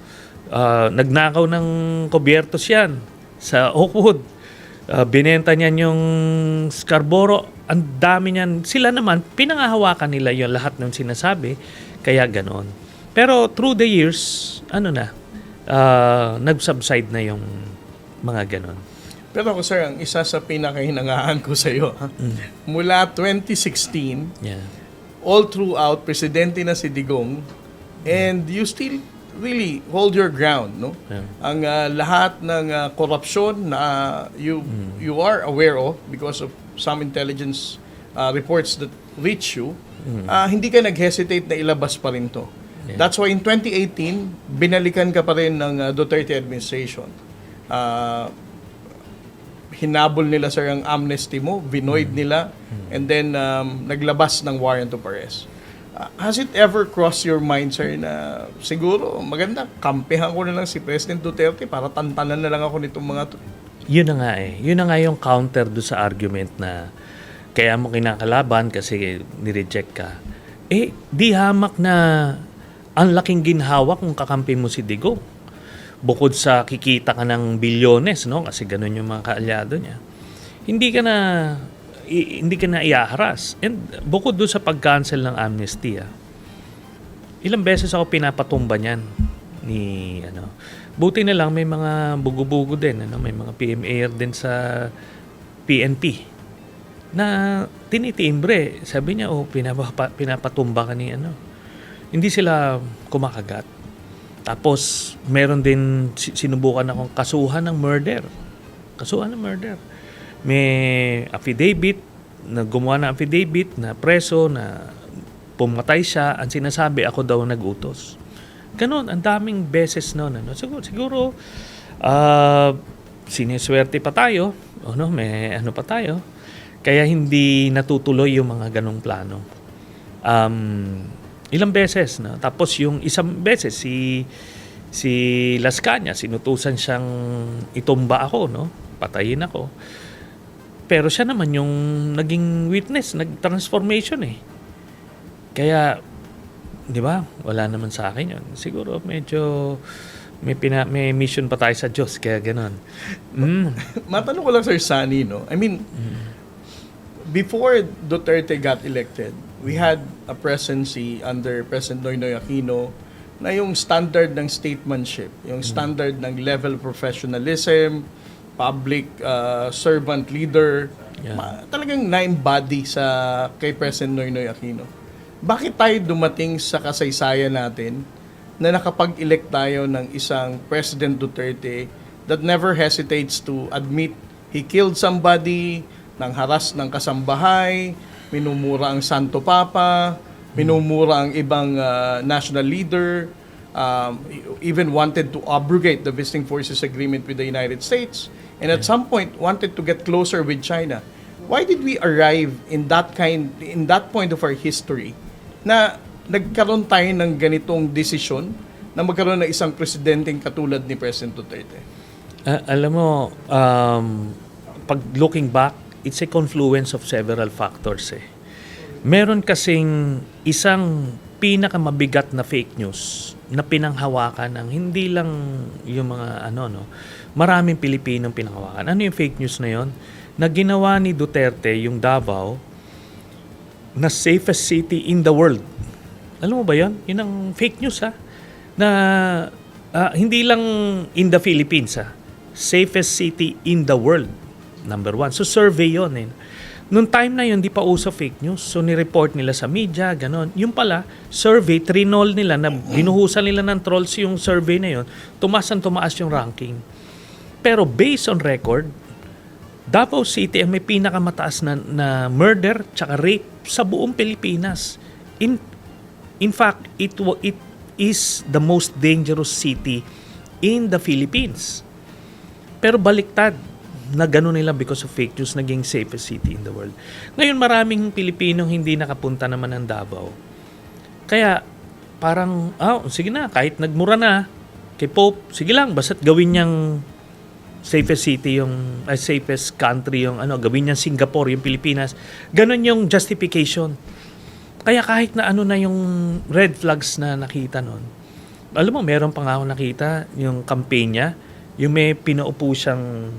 Nagnakaw ng kubyertos yan sa Oakwood. Binenta niyan yung Scarborough. Ang dami niyan. Sila naman, pinangahawakan nila yung lahat ng sinasabi. Kaya ganon. Pero through the years, nag-subside na yung mga ganon. Pero ako, sir, ang isa sa pinakahinangaan ko sa iyo, mula 2016, all throughout, presidente na si Digong, and you still really hold your ground, no? Ang lahat ng korupsyon na you are aware of because of some intelligence reports that reach you, hindi ka nag-hesitate na ilabas pa rin to. That's why in 2018, binalikan ka pa rin ng Duterte administration. Hinabol nila, sir, ang amnesty mo, vinoid nila, and then naglabas ng warrant of arrest. Has it ever crossed your mind, sir, na siguro maganda, kampihan ko na lang si President Duterte para tantanan na lang ako nitong mga to? Yun na nga Yun na nga yung counter do sa argument na kaya mo kinakalaban kasi nireject ka. Di hamak na ang laking ginhawa kung kakampi mo si Digong. Bukod sa kikita ka ng bilyones, no? Kasi ganun yung mga kaalyado niya. Hindi ka na iaharas. And bukod doon sa pag-cancel ng amnesty, ilang beses ako pinapatumba niyan Buti na lang may mga bugo-bugo din, may mga PMA din sa PNP na tinitimbre. Sabi niya, pinapatumba ka ni Hindi sila kumakagat. Tapos, meron din sinubukan akong kasuhan ng murder. May affidavit, gumawa ng affidavit na preso, na pumatay siya. Ang sinasabi, ako daw nag-utos. Ganon, ang daming beses noon. Siguro siniswerte pa tayo may ano pa tayo. Kaya hindi natutuloy yung mga ganong plano. Ilang beses, no? Tapos yung isang beses, si Las Cañas, sinutusan siyang itumba ako, no? Patayin ako. Pero siya naman yung naging witness, nag-transformation eh. Kaya, di ba, wala naman sa akin yun. Siguro medyo may mission pa tayo sa Diyos, kaya gano'n. Matanong ko lang, Sir Sunny, no? I mean, before Duterte got elected, we had a presidency under President Noynoy Aquino na yung standard ng statesmanship, yung standard ng level of professionalism, public servant leader, talagang na-embody kay President Noynoy Aquino. Bakit tayo dumating sa kasaysayan natin na nakapag-elect tayo ng isang President Duterte that never hesitates to admit he killed somebody, nang haras ng kasambahay, minumura ang Santo Papa, minumura ang ibang national leader, even wanted to abrogate the Visiting Forces Agreement with the United States, and at some point wanted to get closer with China. Why did we arrive in that point of our history na nagkaroon tayo ng ganitong desisyon na magkaroon ng isang presidenteng katulad ni President Duterte? Alam mo, pag looking back, it's a confluence of several factors eh. Meron kasing isang pinakamabigat na fake news na pinanghawakan ng hindi lang yung mga maraming Pilipinong pinanghawakan. Ano yung fake news na yon? Na ginawa ni Duterte yung Davao na safest city in the world. Alam mo ba yon? Yun ang fake news na hindi lang in the Philippines safest city in the world. Number one. So, survey yun eh. Noong time na yun, di pa uso fake news. So, ni-report nila sa media, ganon. Yung pala, survey, trinol nila, na binuhusan nila ng trolls yung survey na yun, tumaas yung ranking. Pero based on record, Davao City ang may pinakamataas na murder tsaka rape sa buong Pilipinas. In fact, it is the most dangerous city in the Philippines. Pero baliktad, na gano'n nila because of fake news, naging safest city in the world. Ngayon, maraming Pilipinong hindi nakapunta naman ng Davao. Kaya, parang, sige na, kahit nagmura na kay Pope, sige lang, basta't gawin niyang safest city, yung safest country, yung gawin niyang Singapore, yung Pilipinas. Ganon yung justification. Kaya kahit na na yung red flags na nakita nun. Alam mo, meron pa nga ako nakita, yung campaign niya, yung may pinaupo siyang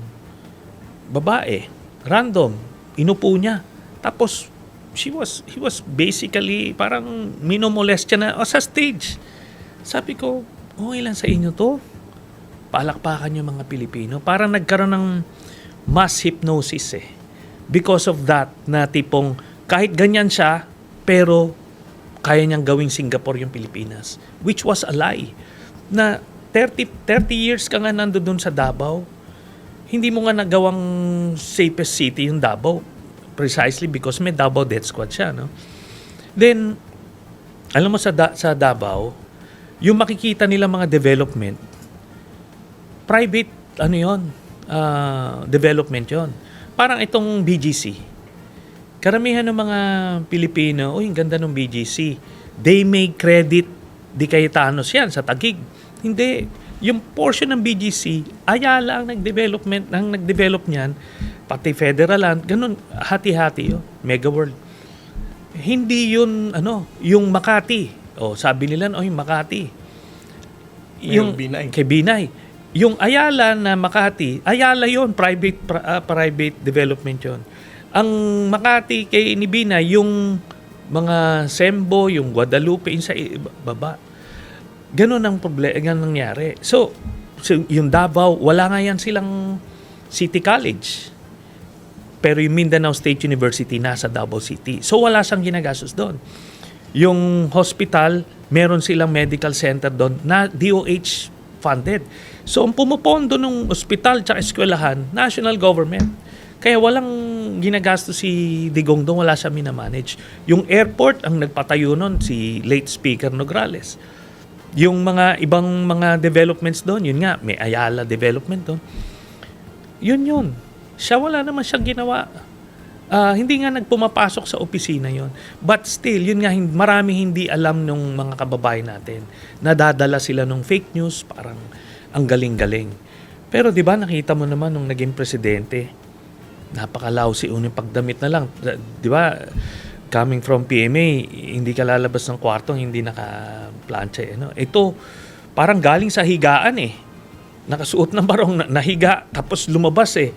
babae, random, inupo niya. Tapos, he was basically, parang minomolest siya na sa stage. Sabi ko, okay lang sa inyo to. Palakpakan yung mga Pilipino. Parang nagkaroon ng mass hypnosis eh. Because of that, na tipong, kahit ganyan siya, pero kaya niyang gawing Singapore yung Pilipinas. Which was a lie. Na 30 years ka nga nandun sa Davao, hindi mo nga nagawang safest city yung Davao. Precisely because may Davao Death Squad siya, no? Then, alam mo sa Davao, yung makikita nila mga development, private, development yon. Parang itong BGC. Karamihan ng mga Pilipino, ang ganda ng BGC. They may credit Di Cayetanos yan sa Taguig. Hindi. Yung portion ng BGC, Ayala ang nag-develop niyan, pati Federal Land, ganun, hati-hati yun, Mega World. Hindi yun, yung Makati. Sabi nila, yung Makati. Yung kay Binay. Yung Ayala na Makati, Ayala yun, private development yun. Ang Makati kay ni Binay, yung mga Sembo, yung Guadalupe, yung sa baba. Ganun ang problema, ganun nangyari. So, yung Davao, wala nga yan silang City College. Pero yung Mindanao State University nasa Davao City. So, wala siyang ginagastos doon. Yung hospital, meron silang medical center doon na DOH funded. So, ang pumupondo ng ospital tsaka eskwelahan, national government. Kaya walang ginagastos si Digong doon, wala siya minamanage. Yung airport, ang nagpatayo nun, si late Speaker Nograles. Yung mga ibang mga developments doon, yun nga, may Ayala development doon. Yun. Siya wala naman siyang ginawa. Hindi nga nagpumapasok sa opisina yon. But still, yun nga, marami hindi alam nung mga kababayan natin. Nadadala sila nung fake news, parang ang galing-galing. Pero di ba nakita mo naman nung naging presidente, napaka-lousy yung pagdamit na lang. Di ba, coming from PMA, hindi ka lalabas ng kwartong hindi naka-plancha. Ito, parang galing sa higaan eh. Nakasuot ng barong, nahiga, tapos lumabas eh.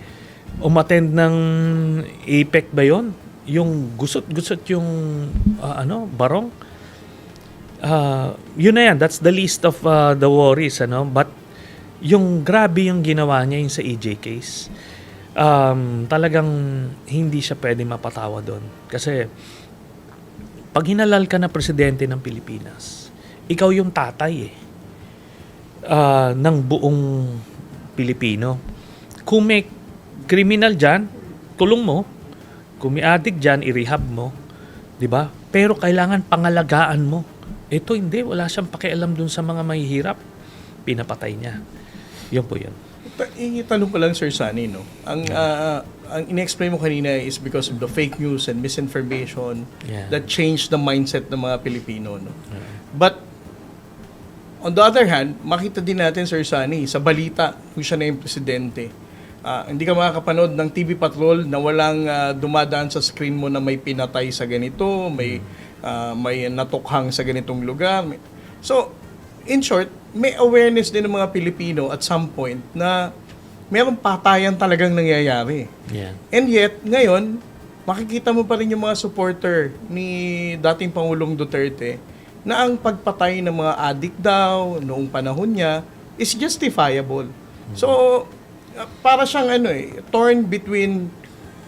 Umattend ng APEC ba yon? Yung gusot-gusot yung barong. Yun na yan, that's the least of the worries. But yung grabe yung ginawa niya yung sa EJ case, talagang hindi siya pwede mapatawa doon. Kasi pag hinalal ka na presidente ng Pilipinas, ikaw yung tatay ng buong Pilipino. Kung may criminal dyan, kulong mo. Kung may addict dyan, i-rehab mo. Diba? Pero kailangan pangalagaan mo. Ito hindi, wala siyang pakialam dun sa mga mahihirap. Pinapatay niya. Yun po yun. Itanong ko lang, Sir Sunny, no? Ang in-explain mo kanina is because of the fake news and misinformation that changed the mindset ng mga Pilipino, no? But on the other hand, makita din natin, Sir Sunny, sa balita kung siya na yung presidente, hindi ka makakapanood ng TV Patrol na walang dumadaan sa screen mo na may pinatay sa ganito, may natukhang sa ganitong lugar. So, in short, may awareness din ng mga Pilipino at some point na mayroong patayan talagang nangyayari. Yeah. And yet, ngayon, makikita mo pa rin yung mga supporter ni dating Pangulong Duterte na ang pagpatay ng mga addict daw noong panahon niya is justifiable. So, para siyang torn between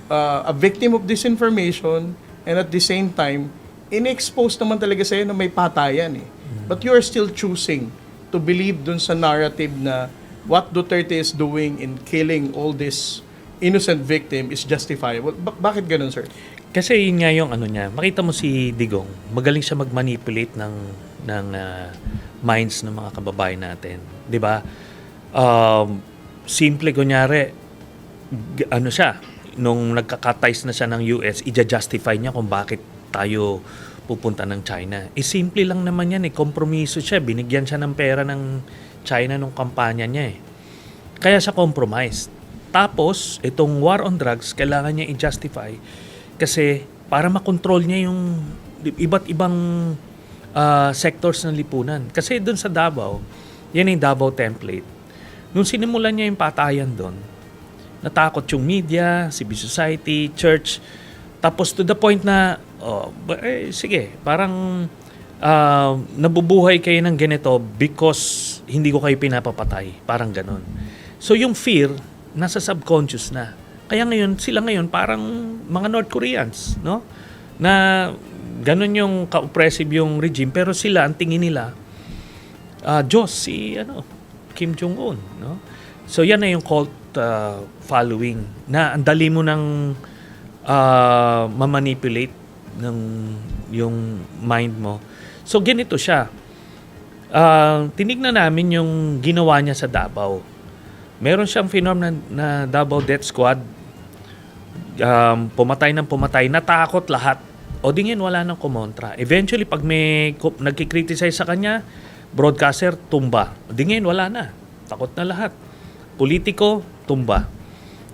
a victim of disinformation and at the same time, in-expose naman talaga sa'yo na may patayan eh. But you are still choosing to believe dun sa narrative na what Duterte is doing in killing all this innocent victim is justifiable. Bakit ganun, sir? Kasi yun nga yung niya. Makita mo si Digong, magaling siya mag-manipulate ng minds ng mga kababayan natin. 'Di ba? Simple kunyari, siya, nung nagkakatais na siya ng US, i-justify niya kung bakit tayo pupunta ng China. Simple lang naman yan, kompromiso siya, binigyan siya ng pera ng China nung kampanya niya Kaya siya compromised. Tapos, itong war on drugs, kailangan niya i-justify kasi para makontrol niya yung iba't ibang sectors ng lipunan. Kasi doon sa Davao, yan yung Davao template. Nung sinimulan niya yung patayan doon, natakot yung media, civil society, church, tapos to the point na, sige, parang nabubuhay kayo ng ganito because hindi ko kayo pinapapatay. Parang ganon. So yung fear, nasa subconscious na. Kaya sila ngayon parang mga North Koreans, no? Na ganon yung ka-oppressive yung regime, pero sila, ang tingin nila, Diyos, Kim Jong-un, no? So yan na yung cult following na ang dali mo ng ma-manipulate ng yung mind mo. So ganito siya. Tinignan namin yung ginawa niya sa Davao. Meron siyang phenomenon na Davao Death Squad. Pumatay ng pumatay, natakot lahat. O dingin wala nang kumontra. Eventually pag may nagki-criticize sa kanya, broadcaster, tumba. Dingin, wala na. Takot na lahat. Politiko, tumba.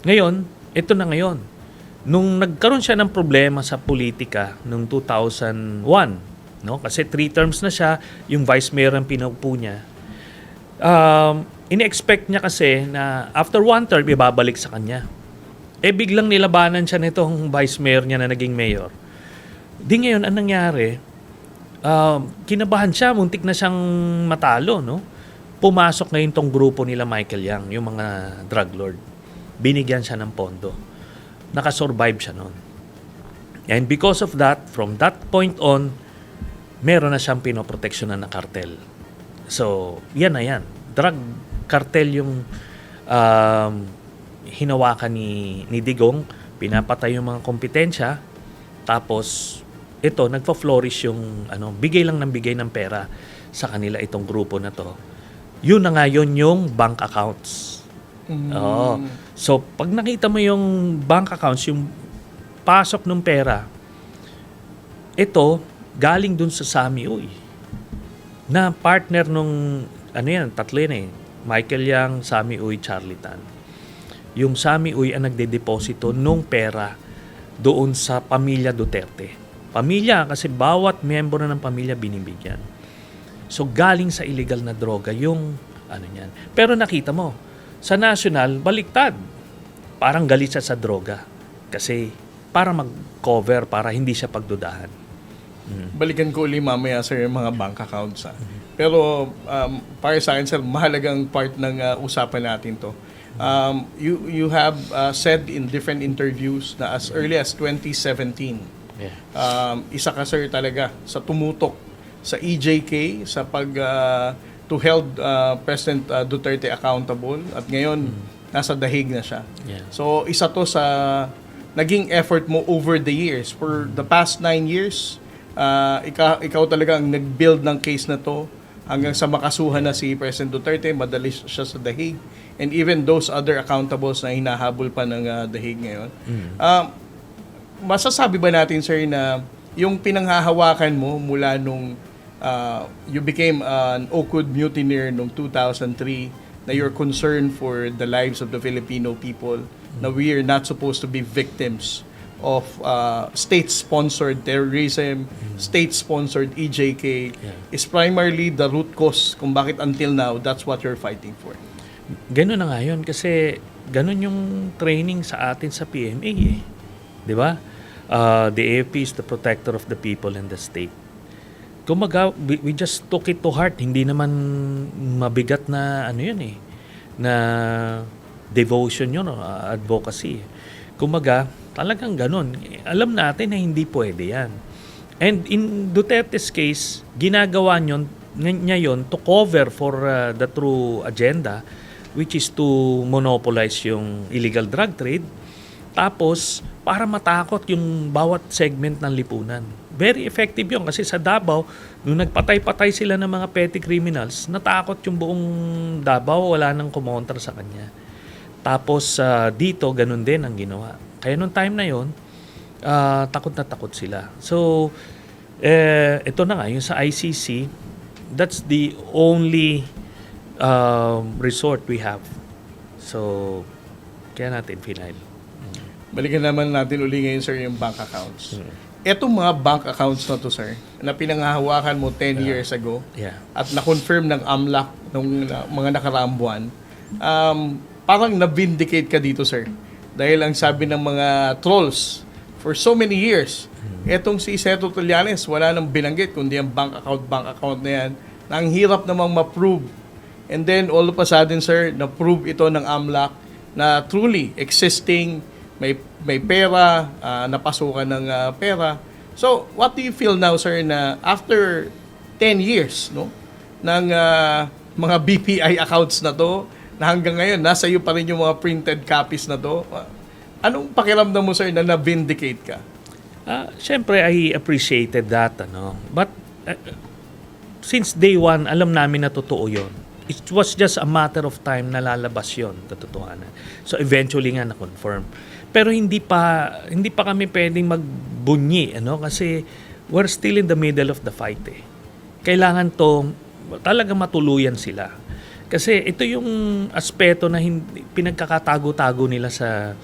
Ngayon, ito na ngayon. Nung nagkaroon siya ng problema sa politika noong 2001, no? Kasi 3 terms na siya, yung vice mayor ang pinaupo niya. Ini-expect niya kasi na after 1 term, ibabalik sa kanya. Biglang nilabanan siya nitong vice mayor niya na naging mayor. Di ngayon, ang nangyari, kinabahan siya, muntik na siyang matalo, no? Pumasok ngayon tong grupo nila Michael Yang, yung mga drug lord. Binigyan siya ng pondo. Nakasurvive siya noon. And because of that, from that point on, meron na siyang pinoproteksyonan na kartel. So, yan na yan. Drug cartel yung hinawakan ni Digong, pinapatay yung mga kompetensya, tapos ito, nagpa-flourish yung bigay lang ng bigay ng pera. sa kanila itong grupo na to. Yun na nga yun yung bank accounts Oo. So, pag nakita mo yung bank accounts, yung pasok ng pera, ito, galing dun sa Sami Uy. Na partner nung, tatlo yan eh. Michael Yang, Sami Uy, Charlie Tan. Yung Sami Uy ang nagdedeposito nung pera doon sa pamilya Duterte. Pamilya, kasi bawat miyembro ng pamilya binibigyan. So, galing sa illegal na droga yung niyan. Pero nakita mo, sa national, baliktad. Parang galit siya sa droga. Kasi para mag-cover, para hindi siya pagdudahan. Balikan ko ulit mamaya, sir, yung mga bank accounts. Pero para sa akin, sir, mahalagang part ng usapan natin to. You have said in different interviews na as early as 2017, isa ka, sir, talaga sa tumutok sa EJK, sa to hold President Duterte accountable, at ngayon nasa dahig na siya. So isa to sa naging effort mo over the years. For the past 9 years, ikaw talaga ang nag-build ng case na to hanggang sa makasuhan na si President Duterte, madali siya sa dahig, and even those other accountables na hinahabol pa ng dahig ngayon. Masasabi ba natin, sir, na yung pinanghahawakan mo mula nung you became an Okud mutineer noong 2003, na you're concerned for the lives of the Filipino people, na we are not supposed to be victims of state-sponsored terrorism, state-sponsored EJK, is primarily the root cause kung bakit until now, that's what you're fighting for. Ganun na nga yun, kasi ganun yung training sa atin sa PMA eh. Di ba? The AFP is the protector of the people and the state. Kumaga, we just took it to heart. Hindi naman mabigat na yun eh, na devotion yun, advocacy. Kumaga, talagang ganun. Alam natin na hindi pwede yan. And in Duterte's case, ginagawa niya yun to cover for the true agenda, which is to monopolize yung illegal drug trade. Tapos, para matakot yung bawat segment ng lipunan. Very effective yun kasi sa Davao, nung nagpatay-patay sila ng mga petty criminals, natakot yung buong Davao, wala nang kumontra sa kanya. Tapos dito, ganun din ang ginawa. Kaya nung time na yun, takot na takot sila. So, ito na nga, yung sa ICC, that's the only resort we have. So, kaya natin final. Balikan naman natin uli ngayon, sir, yung bank accounts. Etong mga bank accounts na to, sir, na pinanghahawakan mo 10 years ago, at na-confirm ng AMLAC ng mga nakaraang buwan, parang na-vindicate ka dito, sir. Dahil ang sabi ng mga trolls, for so many years, etong si Seto Trillanes, wala nang binanggit, kundi ang bank account na yan, na ang hirap namang ma-prove. And then, all of a sudden, sir, na-prove ito ng AMLAC na truly existing, may pera, napasukan ng pera. So, what do you feel now, sir, na after 10 years, no, ng mga BPI accounts na to, na hanggang ngayon, nasa iyo pa rin yung mga printed copies na to? Anong pakiramdam mo, sir, na na-vindicate ka? Siyempre, I appreciated that. But, since day one, alam namin na totoo yun. It was just a matter of time na lalabas yun, katotohanan. So, eventually nga na-confirm. Pero hindi pa kami pwedeng magbunyi, kasi we're still in the middle of the fight eh. Kailangan to talaga matuluyan sila. Kasi ito yung aspeto na pinagkakatago-tago nila sa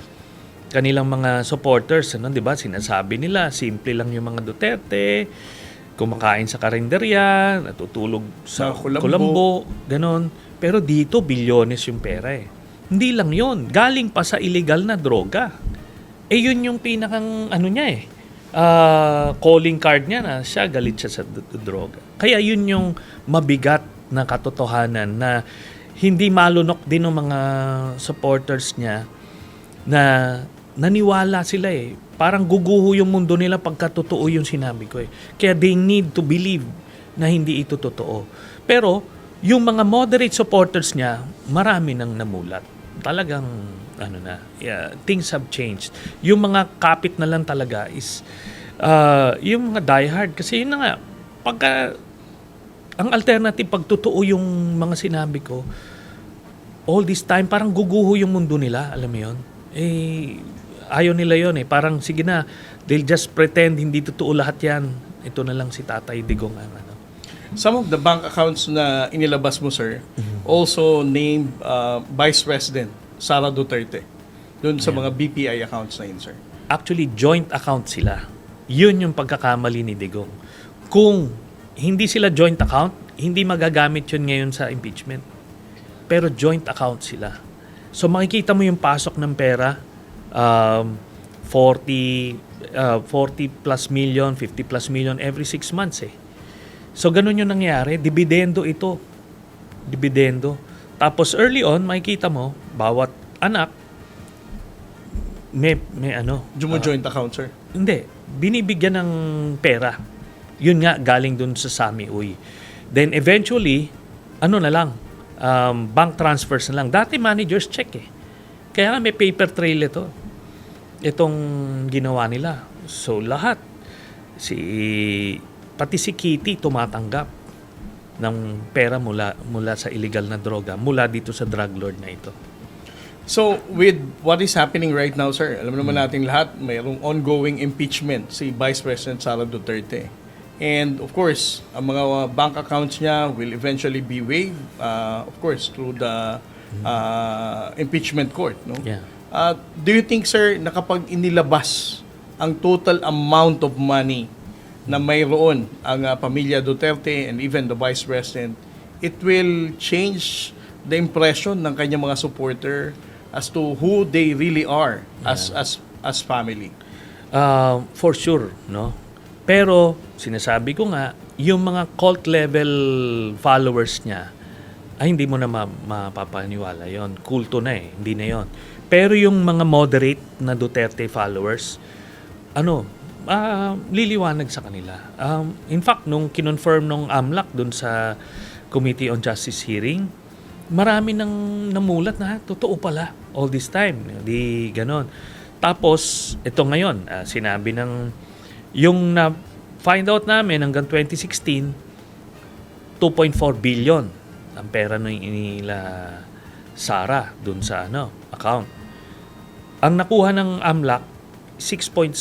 kanilang mga supporters, 'di ba? Sinasabi nila simple lang yung mga Duterte, kumakain sa karinderya, natutulog sa kulambo, ganon. Pero dito bilyones yung pera eh. Hindi lang yun. Galing pa sa illegal na droga. Yun yung pinakang niya eh. Calling card niya na siya, galit siya sa droga. Kaya yun yung mabigat na katotohanan na hindi malunok din ng mga supporters niya na naniwala sila eh. Parang guguho yung mundo nila pagka totoo yung sinabi ko eh. Kaya they need to believe na hindi ito totoo. Pero yung mga moderate supporters niya, marami nang namulat. Talagang things have changed. Yung mga kapit na lang talaga is yung mga diehard, kasi yun na nga, pagka ang alternative pag totoo yung mga sinabi ko, all this time, parang guguho yung mundo nila, alam mo yun? Ayaw nila yun eh. Parang, sige na, they'll just pretend hindi totoo lahat yan. Ito na lang si Tatay Digong ang ano. Some of the bank accounts na inilabas mo, sir, also named Vice President Sara Duterte doon sa mga BPI accounts na yun, sir. Actually, joint account sila. Yun yung pagkakamali ni Digong. Kung hindi sila joint account, hindi magagamit yun ngayon sa impeachment. Pero joint account sila. So makikita mo yung pasok ng pera, 40 plus million, 50 plus million every 6 months eh. So ganun yung nangyari, dividendo ito. Dividendo. Tapos early on, makikita mo, bawat anak, may ano. Joint account, sir? Hindi. Binibigyan ng pera. Yun nga, galing dun sa Sami Uy. Then eventually, ano na lang, bank transfers na lang. Dati managers check eh. Kaya nga may paper trail ito. Itong ginawa nila. So lahat, pati si Kitty tumatanggap ng pera mula sa illegal na droga, mula dito sa drug lord na ito. So, with what is happening right now, sir, alam naman natin lahat, mayroong ongoing impeachment si Vice President Sara Duterte. And of course, ang mga bank accounts niya will eventually be waived, of course, through the impeachment court. No? Yeah. Do you think, sir, na kapag inilabas ang total amount of money na mayroon ang pamilya Duterte and even the Vice President, it will change the impression ng kanyang mga supporter as to who they really are as family? For sure, no? Pero sinasabi ko nga, yung mga cult level followers niya, ay hindi mo na mapapaniwala yon. Kulto na eh, hindi na yon. Pero yung mga moderate na Duterte followers, liliwanag sa kanila. In fact, nung kinonfirm nung AMLAC dun sa Committee on Justice hearing, marami nang namulat na totoo pala all this time. Di ganon. Tapos, ito ngayon, sinabi ng yung na-find out namin hanggang 2016, 2.4 billion ang pera nila Sara dun sa account. Ang nakuha ng AMLAC, 6.7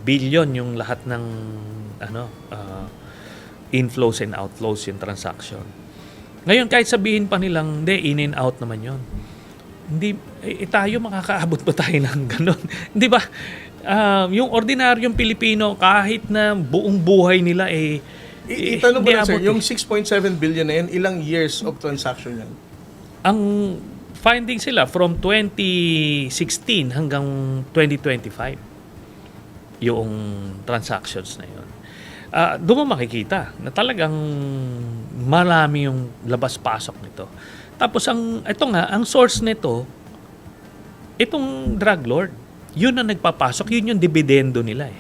billion yung lahat ng inflows and outflows yung transaction. Ngayon, kahit sabihin pa nilang, hindi, in and out naman yon. Hindi, tayo makakaabot ba tayo ng ganon? Hindi ba? Yung ordinaryong Pilipino, kahit na buong buhay nila, itanong ko lang, sir, yung 6.7 billion na yan, ilang years of transaction yan? Ang finding sila from 2016 hanggang 2025 yung transactions na yun. Doon mo makikita na talagang marami yung labas-pasok nito. Tapos ang source nito, itong drug lord, yun ang nagpapasok, yun yung dividendo nila eh.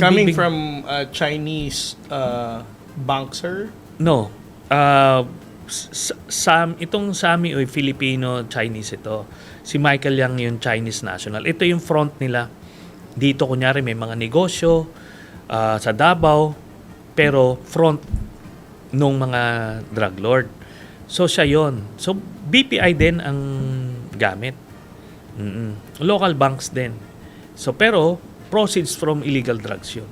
Coming from Chinese bank, sir? No. Itong Sami Uy, Filipino-Chinese ito. Si Michael Yang yung Chinese national. Ito yung front nila. Dito kunyari may mga negosyo sa Davao, pero front nung mga drug lord. So siya yon. So BPI din ang gamit. Local banks din. So pero proceeds from illegal drugs yun.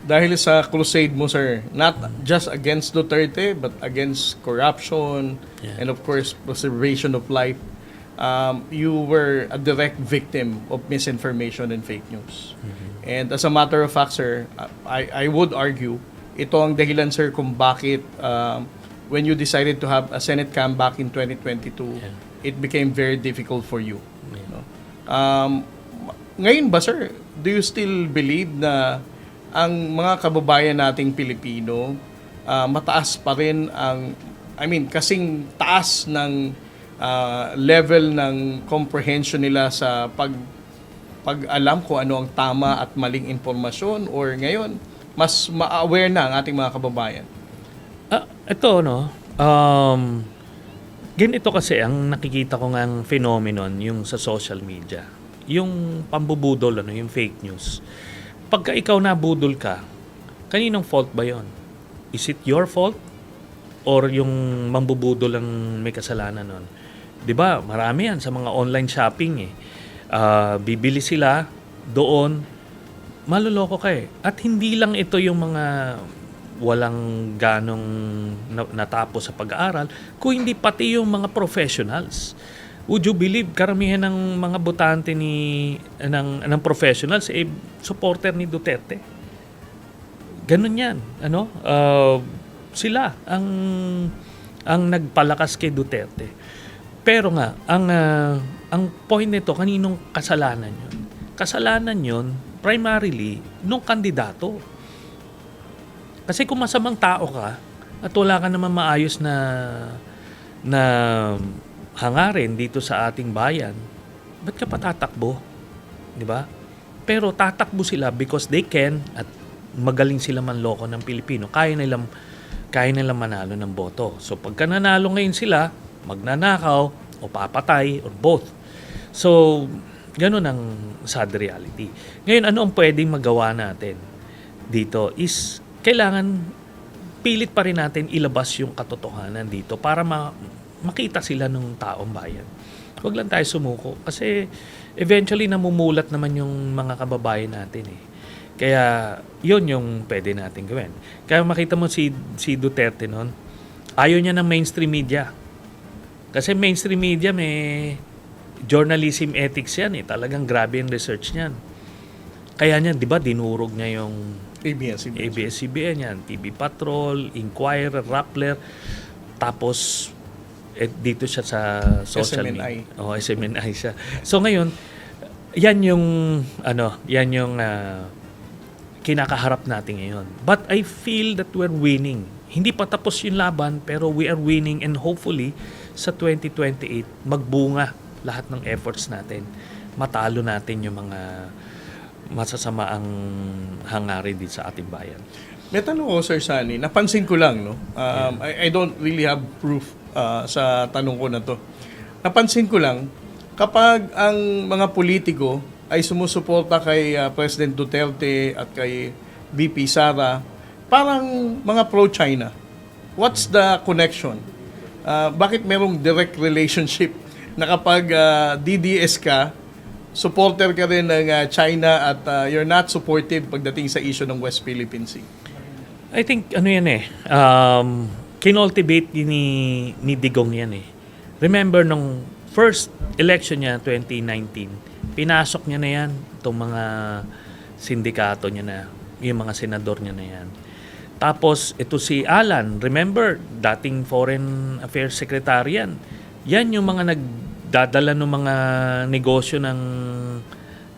Dahil sa crusade mo, sir, not just against Duterte, but against corruption and of course preservation of life, you were a direct victim of misinformation and fake news. And as a matter of fact, sir, I would argue, ito ang dahilan, sir, kung bakit when you decided to have a Senate cam back in 2022, it became very difficult for you. Ngayon ba, sir, do you still believe na ang mga kababayan nating Pilipino, mataas pa rin kasing taas ng level ng comprehension nila sa pag-alam kung ano ang tama at maling impormasyon, or ngayon, mas ma-aware na ang ating mga kababayan? Ito, ganito kasi ang nakikita ko ngang phenomenon yung sa social media. Yung pambubudol, yung fake news. Pagka ikaw nabudol ka, kaninong fault ba yon? Is it your fault? or yung mambubudol lang may kasalanan nun. 'Di ba? Marami yan sa mga online shopping eh. Bibili sila doon, maloloko ka eh. At hindi lang ito yung mga walang ganong natapos sa pag-aaral, kung hindi pati yung mga professionals. Would you believe, karamihan ng mga botante ng professionals supporter ni Duterte. Ganun yan. Sila ang nagpalakas kay Duterte. Pero nga, ang point nito, kaninong kasalanan yun? Kasalanan yun, primarily, nung kandidato. Kasi kung masamang tao ka, at wala ka naman maayos na hangarin dito sa ating bayan, ba't ka pa tatakbo? Di ba? Pero tatakbo sila because they can at magaling sila manloko ng Pilipino. Kaya nilang manalo ng boto. So pagka nanalo ngayon sila, magnanakaw o papatay or both. So, ganun ang sad reality. Ngayon, ano ang pwedeng magawa natin dito is kailangan pilit pa rin natin ilabas yung katotohanan dito para makita sila ng taong bayan. Huwag lang tayo sumuko kasi eventually namumulat naman yung mga kababayan natin eh. Kaya yun yung pwede natin gawin. Kaya makita mo si Duterte noon, ayaw niya ng mainstream media. Kasi mainstream media may journalism ethics yan eh. Talagang grabe yung research niyan. Kaya niyan, di ba, dinurog niya yung ABS-CBN yan, TV Patrol, Inquirer, Rappler, tapos dito siya sa social media. SMNI siya. So ngayon, yan yung kinakaharap natin ngayon. But I feel that we're winning. Hindi pa tapos yung laban, pero we are winning and hopefully sa 2028 magbunga lahat ng efforts natin. Matalo natin yung mga masasamaang hangarin din sa ating bayan. May tanong ko, Sir Sunny. Napansin ko lang, no? I don't really have proof sa tanong ko na to. Napansin ko lang, kapag ang mga politiko ay sumusuporta kay President Duterte at kay VP Sara, parang mga pro-China. What's the connection? Bakit merong direct relationship na kapag DDS ka, supporter ka rin ng China at you're not supportive pagdating sa issue ng West Philippine Sea? I think kinultivate ni Digong yan eh. Remember nung first election niya 2019, pinasok niya na yan itong mga sindikato niya na, yung mga senador niya na yan. Tapos ito si Alan, remember dating Foreign Affairs Secretary yan. Yan yung mga nagdadala ng mga negosyo ng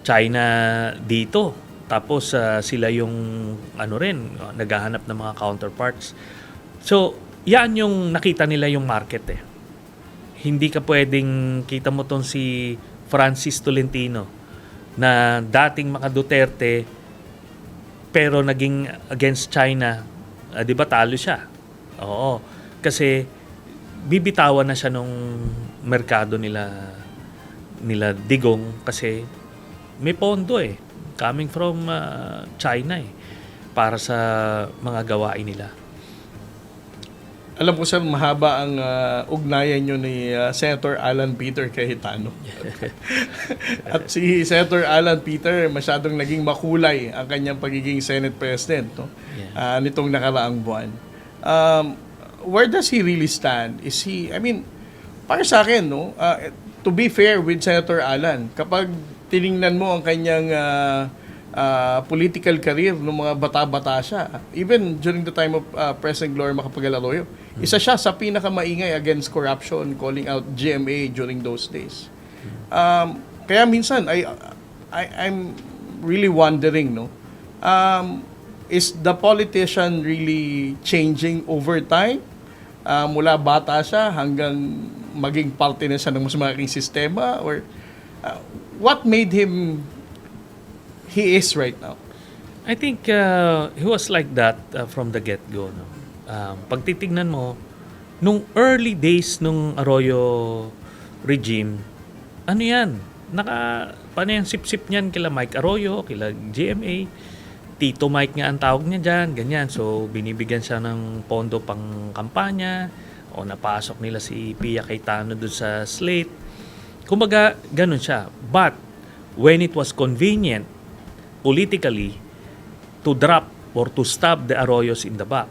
China dito. Tapos sila yung naghahanap ng mga counterparts. So, yan yung nakita nila yung market eh. Hindi ka pwedeng kita mo tong si Francis Tolentino na dating mga Duterte pero naging against China. 'Di ba talo siya? Oo. Kasi bibitawan na siya nung merkado nila Digong kasi may pondo eh coming from China eh para sa mga gawain nila. Alam ko, sir, mahaba ang ugnayan nyo ni Senator Alan Peter Cayetano. At si Senator Alan Peter masyadong naging makulay ang kanyang pagiging Senate President, no? Nitong nakaraang buwan. Where does he really stand? Is he, para sa akin, no, to be fair with Senator Alan, kapag tiningnan mo ang kanyang political career nung mga bata-bata siya, even during the time of President Gloria Macapagal-Arroyo, isa siya sa pinakamaingay against corruption, calling out GMA during those days. Kaya minsan, I'm really wondering, no, is the politician really changing over time? Mula bata siya hanggang maging parte na siya ng mas malaking sistema? Or what made him he is right now? I think he was like that from the get-go. No? Pag titignan mo, nung early days nung Arroyo regime, ano yan? Paano yung sip-sip niyan kila Mike Arroyo, kila GMA? Tito Mike nga ang tawag niya dyan, ganyan. So, binibigyan siya ng pondo pang kampanya o napasok nila si Pia Cayetano doon sa slate. Kumbaga, ganun siya. But, when it was convenient politically to drop or to stab the Arroyos in the back,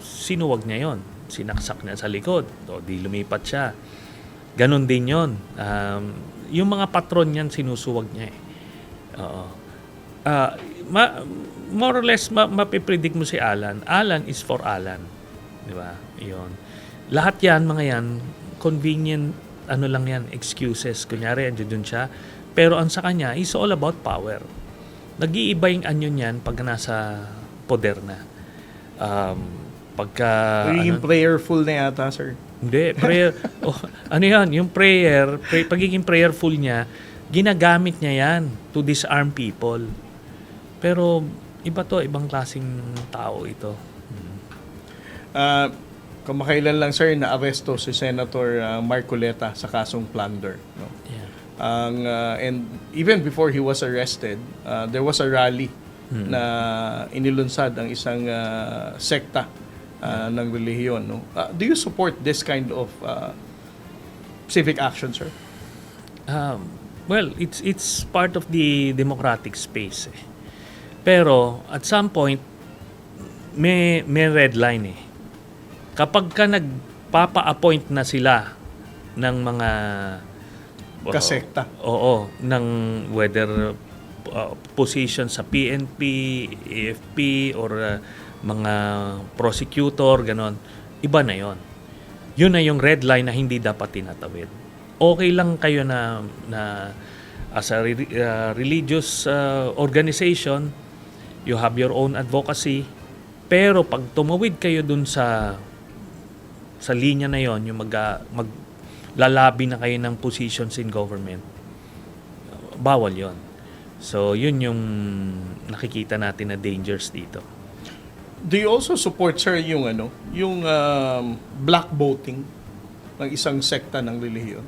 sinuwag niya yon, sinaksak niya sa likod, o di lumipat siya. Ganon din yon. Yung mga patron niyan, sinusuwag niya eh. Oo. More or less, mapipredict mo si Alan. Alan is for Alan. Di ba? Yun. Lahat yan, mga yan, convenient, ano lang yan, excuses. Kunyari, andun siya. Pero ang sa kanya, is all about power. Nag-iiba yung anyo niyan pag nasa poder na. Pagka... Pagiging prayerful na yata, sir. Hindi, prayer. Ano yan? Yung pagiging prayerful niya, ginagamit niya yan to disarm people. Pero iba to, ibang klaseng tao ito. Kamakailan lang, sir, na aresto si Senator Marcoleta sa kasong plunder. No? Yeah. And even before he was arrested, there was a rally na inilunsad ang isang sekta ng relihiyon. No? Do you support this kind of civic action, sir? Well, it's part of the democratic space. Pero at some point, may red line eh. Kapag ka nagpapa-appoint na sila ng mga kasekta. Oo, ng whether position sa PNP, AFP, or mga prosecutor, ganon, iba na yon. Yun na yung red line na hindi dapat tinatawid. Okay lang kayo na as a religious organization, you have your own advocacy, pero pag tumawid kayo dun sa linya na yon, yung maglalabi na kayo ng positions in government, bawal yon. So, yun yung nakikita natin na dangers dito. Do you also support, sir, yung black voting ng isang sekta ng relihiyon?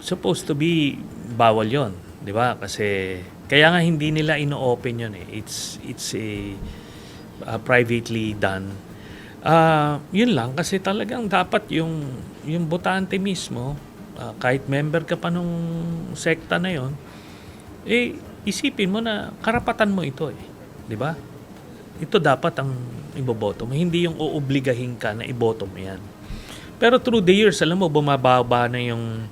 Supposed to be bawal yon, di ba? Kasi kaya nga hindi nila ino-open yun eh. It's privately done. Yun lang, kasi talagang dapat yung botante mismo, kahit member ka pa nung sekta na yon, isipin mo na karapatan mo ito eh. Di ba? Ito dapat ang iboboto mo. Hindi yung uobligahin ka na iboto mo yan. Pero through the years, alam mo, bumababa na yung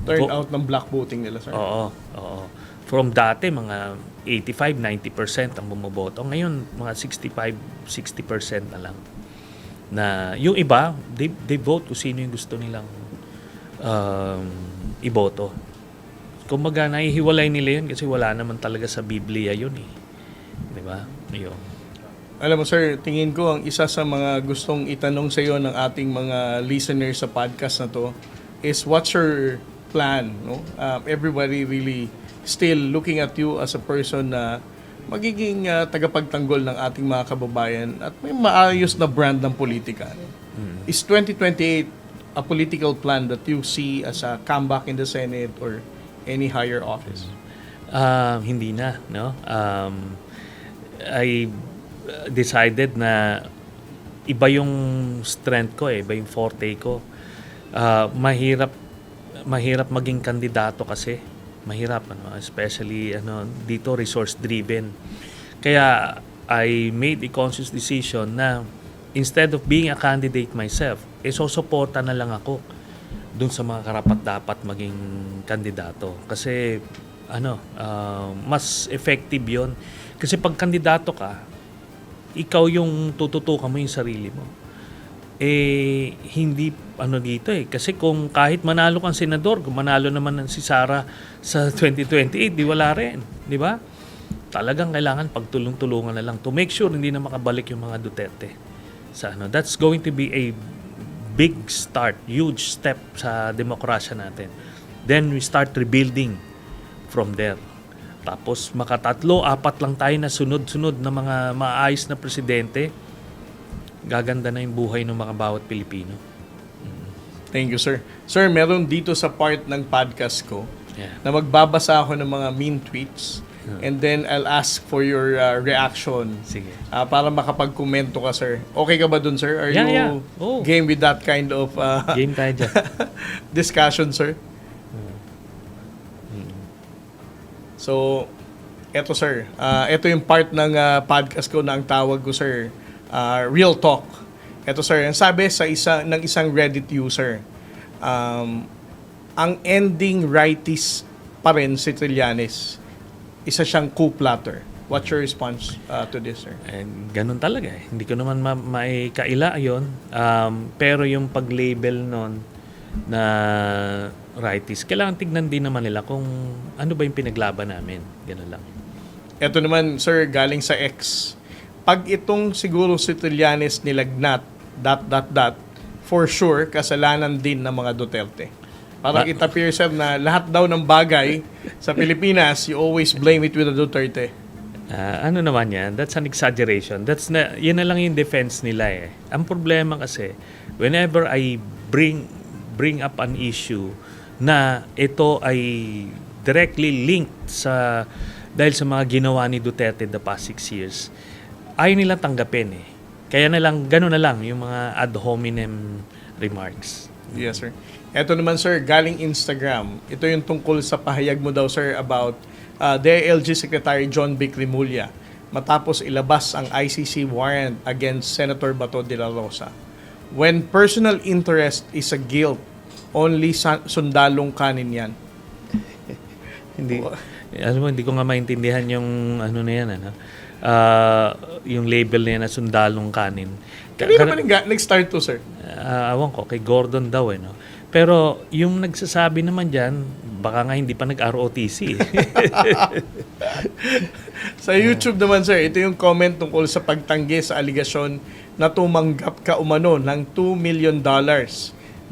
turnout ng black voting nila, sir. Oo. From dati, mga 85-90% ang bumoboto. Ngayon, mga 65-60% na lang. Na yung iba, they vote kung sino yung gusto nilang iboto. Kumbaga, nahihiwalay nila yun kasi wala naman talaga sa Biblia yun eh. Di ba? Yun. Alam mo, sir, tingin ko ang isa sa mga gustong itanong sa iyo ng ating mga listeners sa podcast na to is what's your plan? No? Everybody really still looking at you as a person na magiging tagapagtanggol ng ating mga kababayan at may maayos na brand ng politika. Is 2028 a political plan that you see as a comeback in the Senate or any higher office? Hindi na, no? I decided na iba yung strength ko eh, iba yung forte ko. Mahirap maging kandidato kasi. Mahirap, especially dito resource driven. Kaya I made a conscious decision na instead of being a candidate myself, susuporta na lang ako dun sa mga karapat-dapat maging kandidato. Kasi mas effective yon. Kasi pag kandidato ka, ikaw yung tututukan mo yung sarili mo. Hindi dito eh. Kasi kung kahit manalo kang senador, kung manalo naman si Sara sa 2028, di wala rin. Di ba? Talagang kailangan pagtulong-tulungan na lang to make sure hindi na makabalik yung mga Duterte. That's going to be a big start, huge step sa demokrasya natin. Then we start rebuilding from there. Tapos makatatlo, 4 lang tayo na sunod-sunod na mga maayos na presidente, gaganda na yung buhay ng mga bawat Pilipino. Thank you, sir. Sir, meron dito sa part ng podcast ko na magbabasa ako ng mga mean tweets And then I'll ask for your reaction. Sige. Para makapag-komento ka, sir. Okay ka ba dun, sir? Are Yeah. you Oh. game with that kind of Game tayo dyan. discussion, sir? So, eto, sir. Eto yung part ng podcast ko na ang tawag ko, sir. Real Talk. Eto, sir. Ang sabi ng isang Reddit user, ang ending righties pa rin si Trillanes. Isa siyang coup plotter. What's your response to this, sir? Ganun talaga eh. Hindi ko naman maikaila yun. Pero yung pag-label nun na righties, kailangan tignan din naman nila kung ano ba yung pinaglaban namin. Ganun lang. Ito naman, sir, galing sa X. Pag itong siguro si Trillanes nilagnat, ... for sure, kasalanan din ng mga Duterte. Parang it appears, sir, na lahat daw ng bagay sa Pilipinas, you always blame it with the Duterte. Ano naman yan? That's an exaggeration. Yun na lang yung defense nila eh. Ang problema kasi, whenever I bring up an issue na ito ay directly linked dahil sa mga ginawa ni Duterte the past 6 years, ayaw nilang tanggapin eh. Kaya gano'n na lang yung mga ad hominem remarks. Yes, sir. Ito naman, sir, galing Instagram. Ito yung tungkol sa pahayag mo daw, sir, about DILG Secretary John Vic Rimulya matapos ilabas ang ICC warrant against Senator Bato de la Rosa. When personal interest is a guilt, only sundalong kanin yan. Hindi ko nga maintindihan yung ano na yan, yung label na yan na sundalong kanin. Kanina ba nag-start to, sir? Awan ko, kay Gordon daw no? Pero yung nagsasabi naman dyan, baka nga hindi pa nag-ROTC. Sa YouTube naman, sir, ito yung comment tungkol sa pagtanggi sa aligasyon na tumanggap ka umano ng $2 million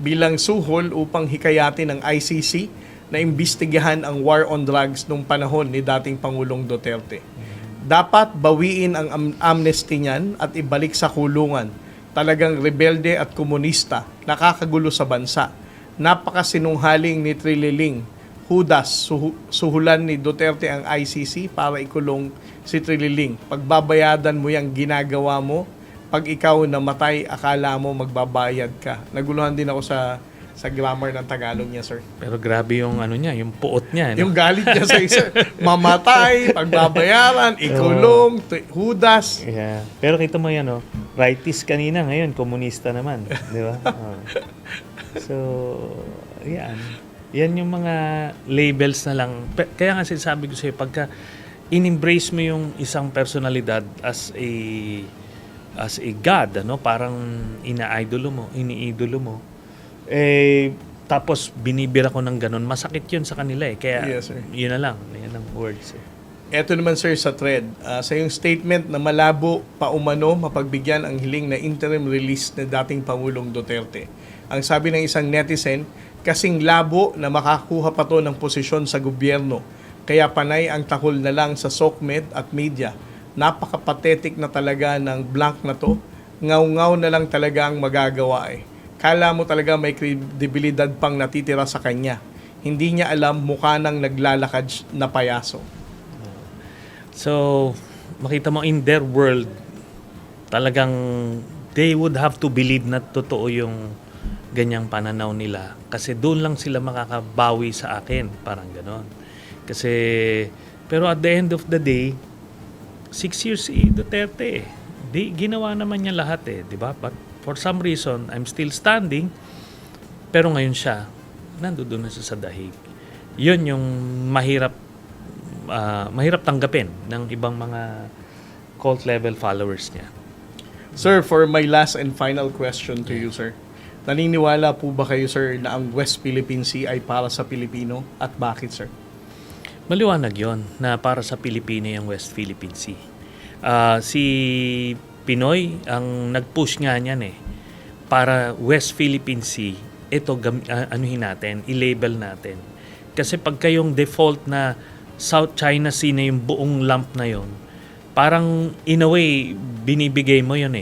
bilang suhol upang hikayatin ng ICC na imbestigahan ang war on drugs nung panahon ni dating Pangulong Duterte. Dapat bawiin ang amnesty niyan at ibalik sa kulungan. Talagang rebelde at komunista, nakakagulo sa bansa. Napakasinunghaling ni Trililing. Hudas, suhulan ni Duterte ang ICC para ikulong si Trililing. Pagbabayadan mo yung ginagawa mo, pag ikaw namatay, akala mo magbabayad ka. Naguluhan din ako sa grammar ng Tagalog niya, sir. Pero grabe yung ano niya, yung puot niya. Yung galit niya sa sir. Mamatay, pagbabayaran, ikulong, hudas. Yeah. Pero kita mo yan, righties kanina, ngayon, komunista naman. Di ba? So, yan. Yan yung mga labels na lang. Kaya nga sinasabi ko sa'yo, pagka in-embrace mo yung isang personalidad as a god, parang iniidolo mo, tapos binibira ko ng ganun, masakit yun sa kanila eh. Kaya yes, sir. Yun na lang. Yan ang words eh. Eto naman, sir, sa thread. Sa yung statement na malabo pa umano mapagbigyan ang hiling na interim release na dating Pangulong Duterte. Ang sabi ng isang netizen, kasing labo na makakuha pa to ng posisyon sa gobyerno. Kaya panay ang takol na lang sa SOCMED at media. Napaka-pathetic na talaga ng blank na to. Ngaw-ngaw na lang talaga ang magagawa eh. Kala mo talaga may kredibilidad pang natitira sa kanya. Hindi niya alam, mukha nang naglalakad na payaso. So, makita mo in their world, talagang they would have to believe na totoo yung ganyang pananaw nila. Kasi doon lang sila makakabawi sa akin. Parang ganon. Kasi, pero at the end of the day, 6 years si Duterte ginawa naman niya lahat di ba? But for some reason, I'm still standing. Pero ngayon siya, nandoon na siya sa dahig. Yun yung mahirap tanggapin ng ibang mga cult level followers niya. Sir, for my last and final question to you, sir. Naniniwala po ba kayo, sir, na ang West Philippine Sea ay para sa Pilipino? At bakit, sir? Maliwanag yon na para sa Pilipino yung West Philippine Sea. Si Pinoy ang nag-push nga niyan para West Philippine Sea. Ito anuhin natin, i-label natin. Kasi pag kayong default na South China Sea na yung buong lump na yon, parang in a way binibigay mo yon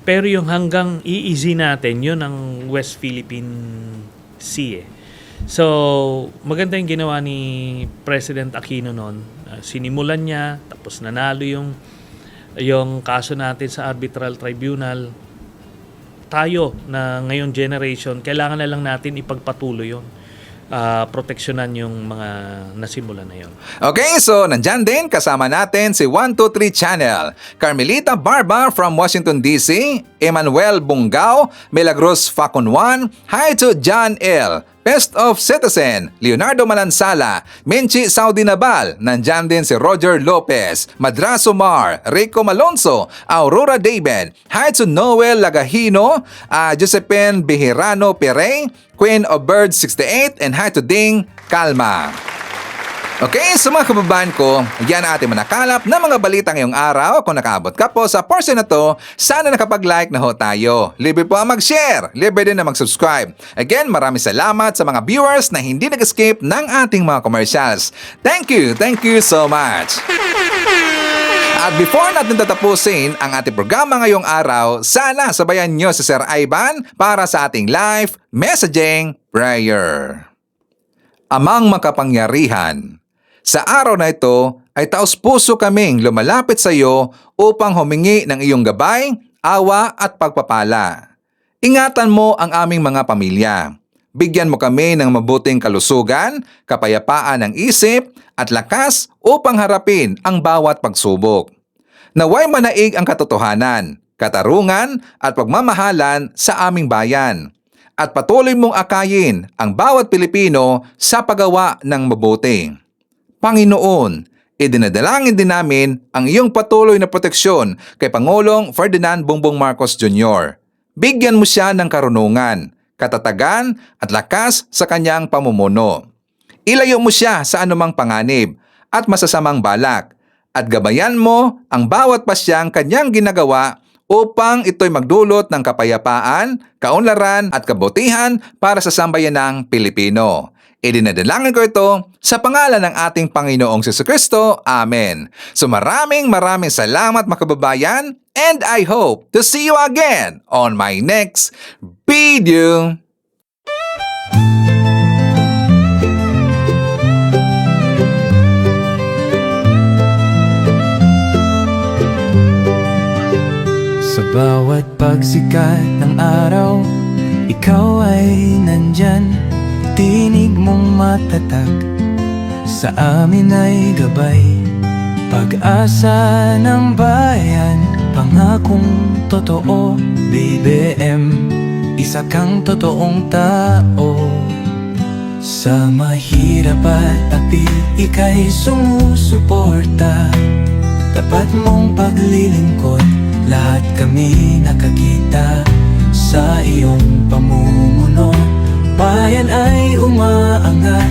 Pero yung hanggang EEZ natin, yun ang West Philippine Sea So, maganda yung ginawa ni President Aquino noon. Sinimulan niya, tapos nanalo yung kaso natin sa arbitral tribunal. Tayo na ngayong generation, kailangan na lang natin ipagpatuloy yun. Proteksyonan yung mga nasimula na yun. Okay, so nandyan din kasama natin si 123 Channel, Carmelita Barba from Washington DC, Emmanuel Bungao, Milagros Facunwan, hi to John L., Best of Citizen, Leonardo Malansala, Menchi Saudi Nabal, nandyan din si Roger Lopez, Madraso Mar, Rico Malonzo, Aurora David, hi to Noel Lagahino, Josephine Bihirano Perey, Queen of Birds 68, and hi to Ding Kalma. Okay, sa mga kababayan ko, yan ang ating manakalap na mga balita ngayong araw. Kung nakaabot ka po sa portion na to, sana nakapag-like na ho tayo. Libre po ang mag-share, libre din na mag-subscribe. Again, maraming salamat sa mga viewers na hindi nag-skip ng ating mga commercials. Thank you so much. At before natin tatapusin ang ating programa ngayong araw, sana sabayan nyo si Sir Ivan para sa ating live messaging prayer. Amang makapangyarihan, sa araw na ito ay taos-puso kaming lumalapit sa iyo upang humingi ng iyong gabay, awa at pagpapala. Ingatan mo ang aming mga pamilya. Bigyan mo kami ng mabuting kalusugan, kapayapaan ng isip at lakas upang harapin ang bawat pagsubok. Naway manaig ang katotohanan, katarungan at pagmamahalan sa aming bayan. At patuloy mong akayin ang bawat Pilipino sa paggawa ng mabuti. Panginoon, idinadalangin din namin ang iyong patuloy na proteksyon kay Pangulong Ferdinand Bongbong Marcos Jr. Bigyan mo siya ng karunungan, katatagan at lakas sa kanyang pamumuno. Ilayo mo siya sa anumang panganib at masasamang balak at gabayan mo ang bawat pasyang kanyang ginagawa upang ito'y magdulot ng kapayapaan, kaunlaran at kabutihan para sa sambayanang Pilipino. Idinadalangin ko ito sa pangalan ng ating Panginoong Jesucristo. Amen. So maraming salamat mga kababayan, and I hope to see you again on my next video. Sa bawat pagsikat ng araw, ikaw ay nandyan. Tinig mong matatag, sa amin ay gabay. Pag-asa ng bayan, pangakong totoo. BBM, isa kang totoong tao. Sa mahirap at api, ika'y sumusuporta. Tapat mong paglilingkod, lahat kami nakakita sa iyong pamumuno. Bayan ay umaangat,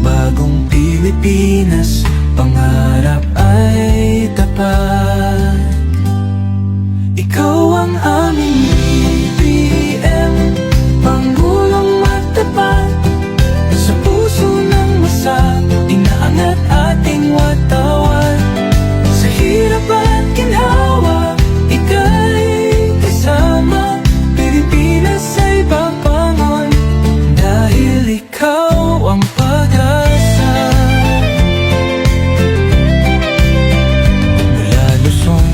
bagong Pilipinas, pangarap ay tapat. Ikaw ang aming BBM, Pangulong matapat. Sa puso ng masa, inaangat ating watawan. Sa hirap at ginhawa, ika'y kasama. Pilipinas ay papangon, dahil ikaw ang pag-asa. Mula Luzon,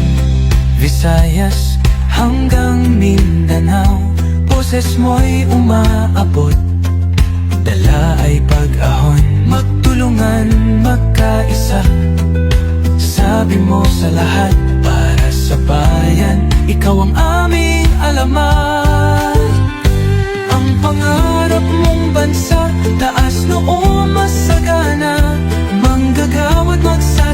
Visayas hanggang Mindanao, boses mo'y umaabot, dala ay pag-ahon. Magtulungan, magkaisa, sabi mo sa lahat, para sa bayan, ikaw ang aming alamat. Ang pangarap mong bansa, taas noo masagana, manggagawad magsa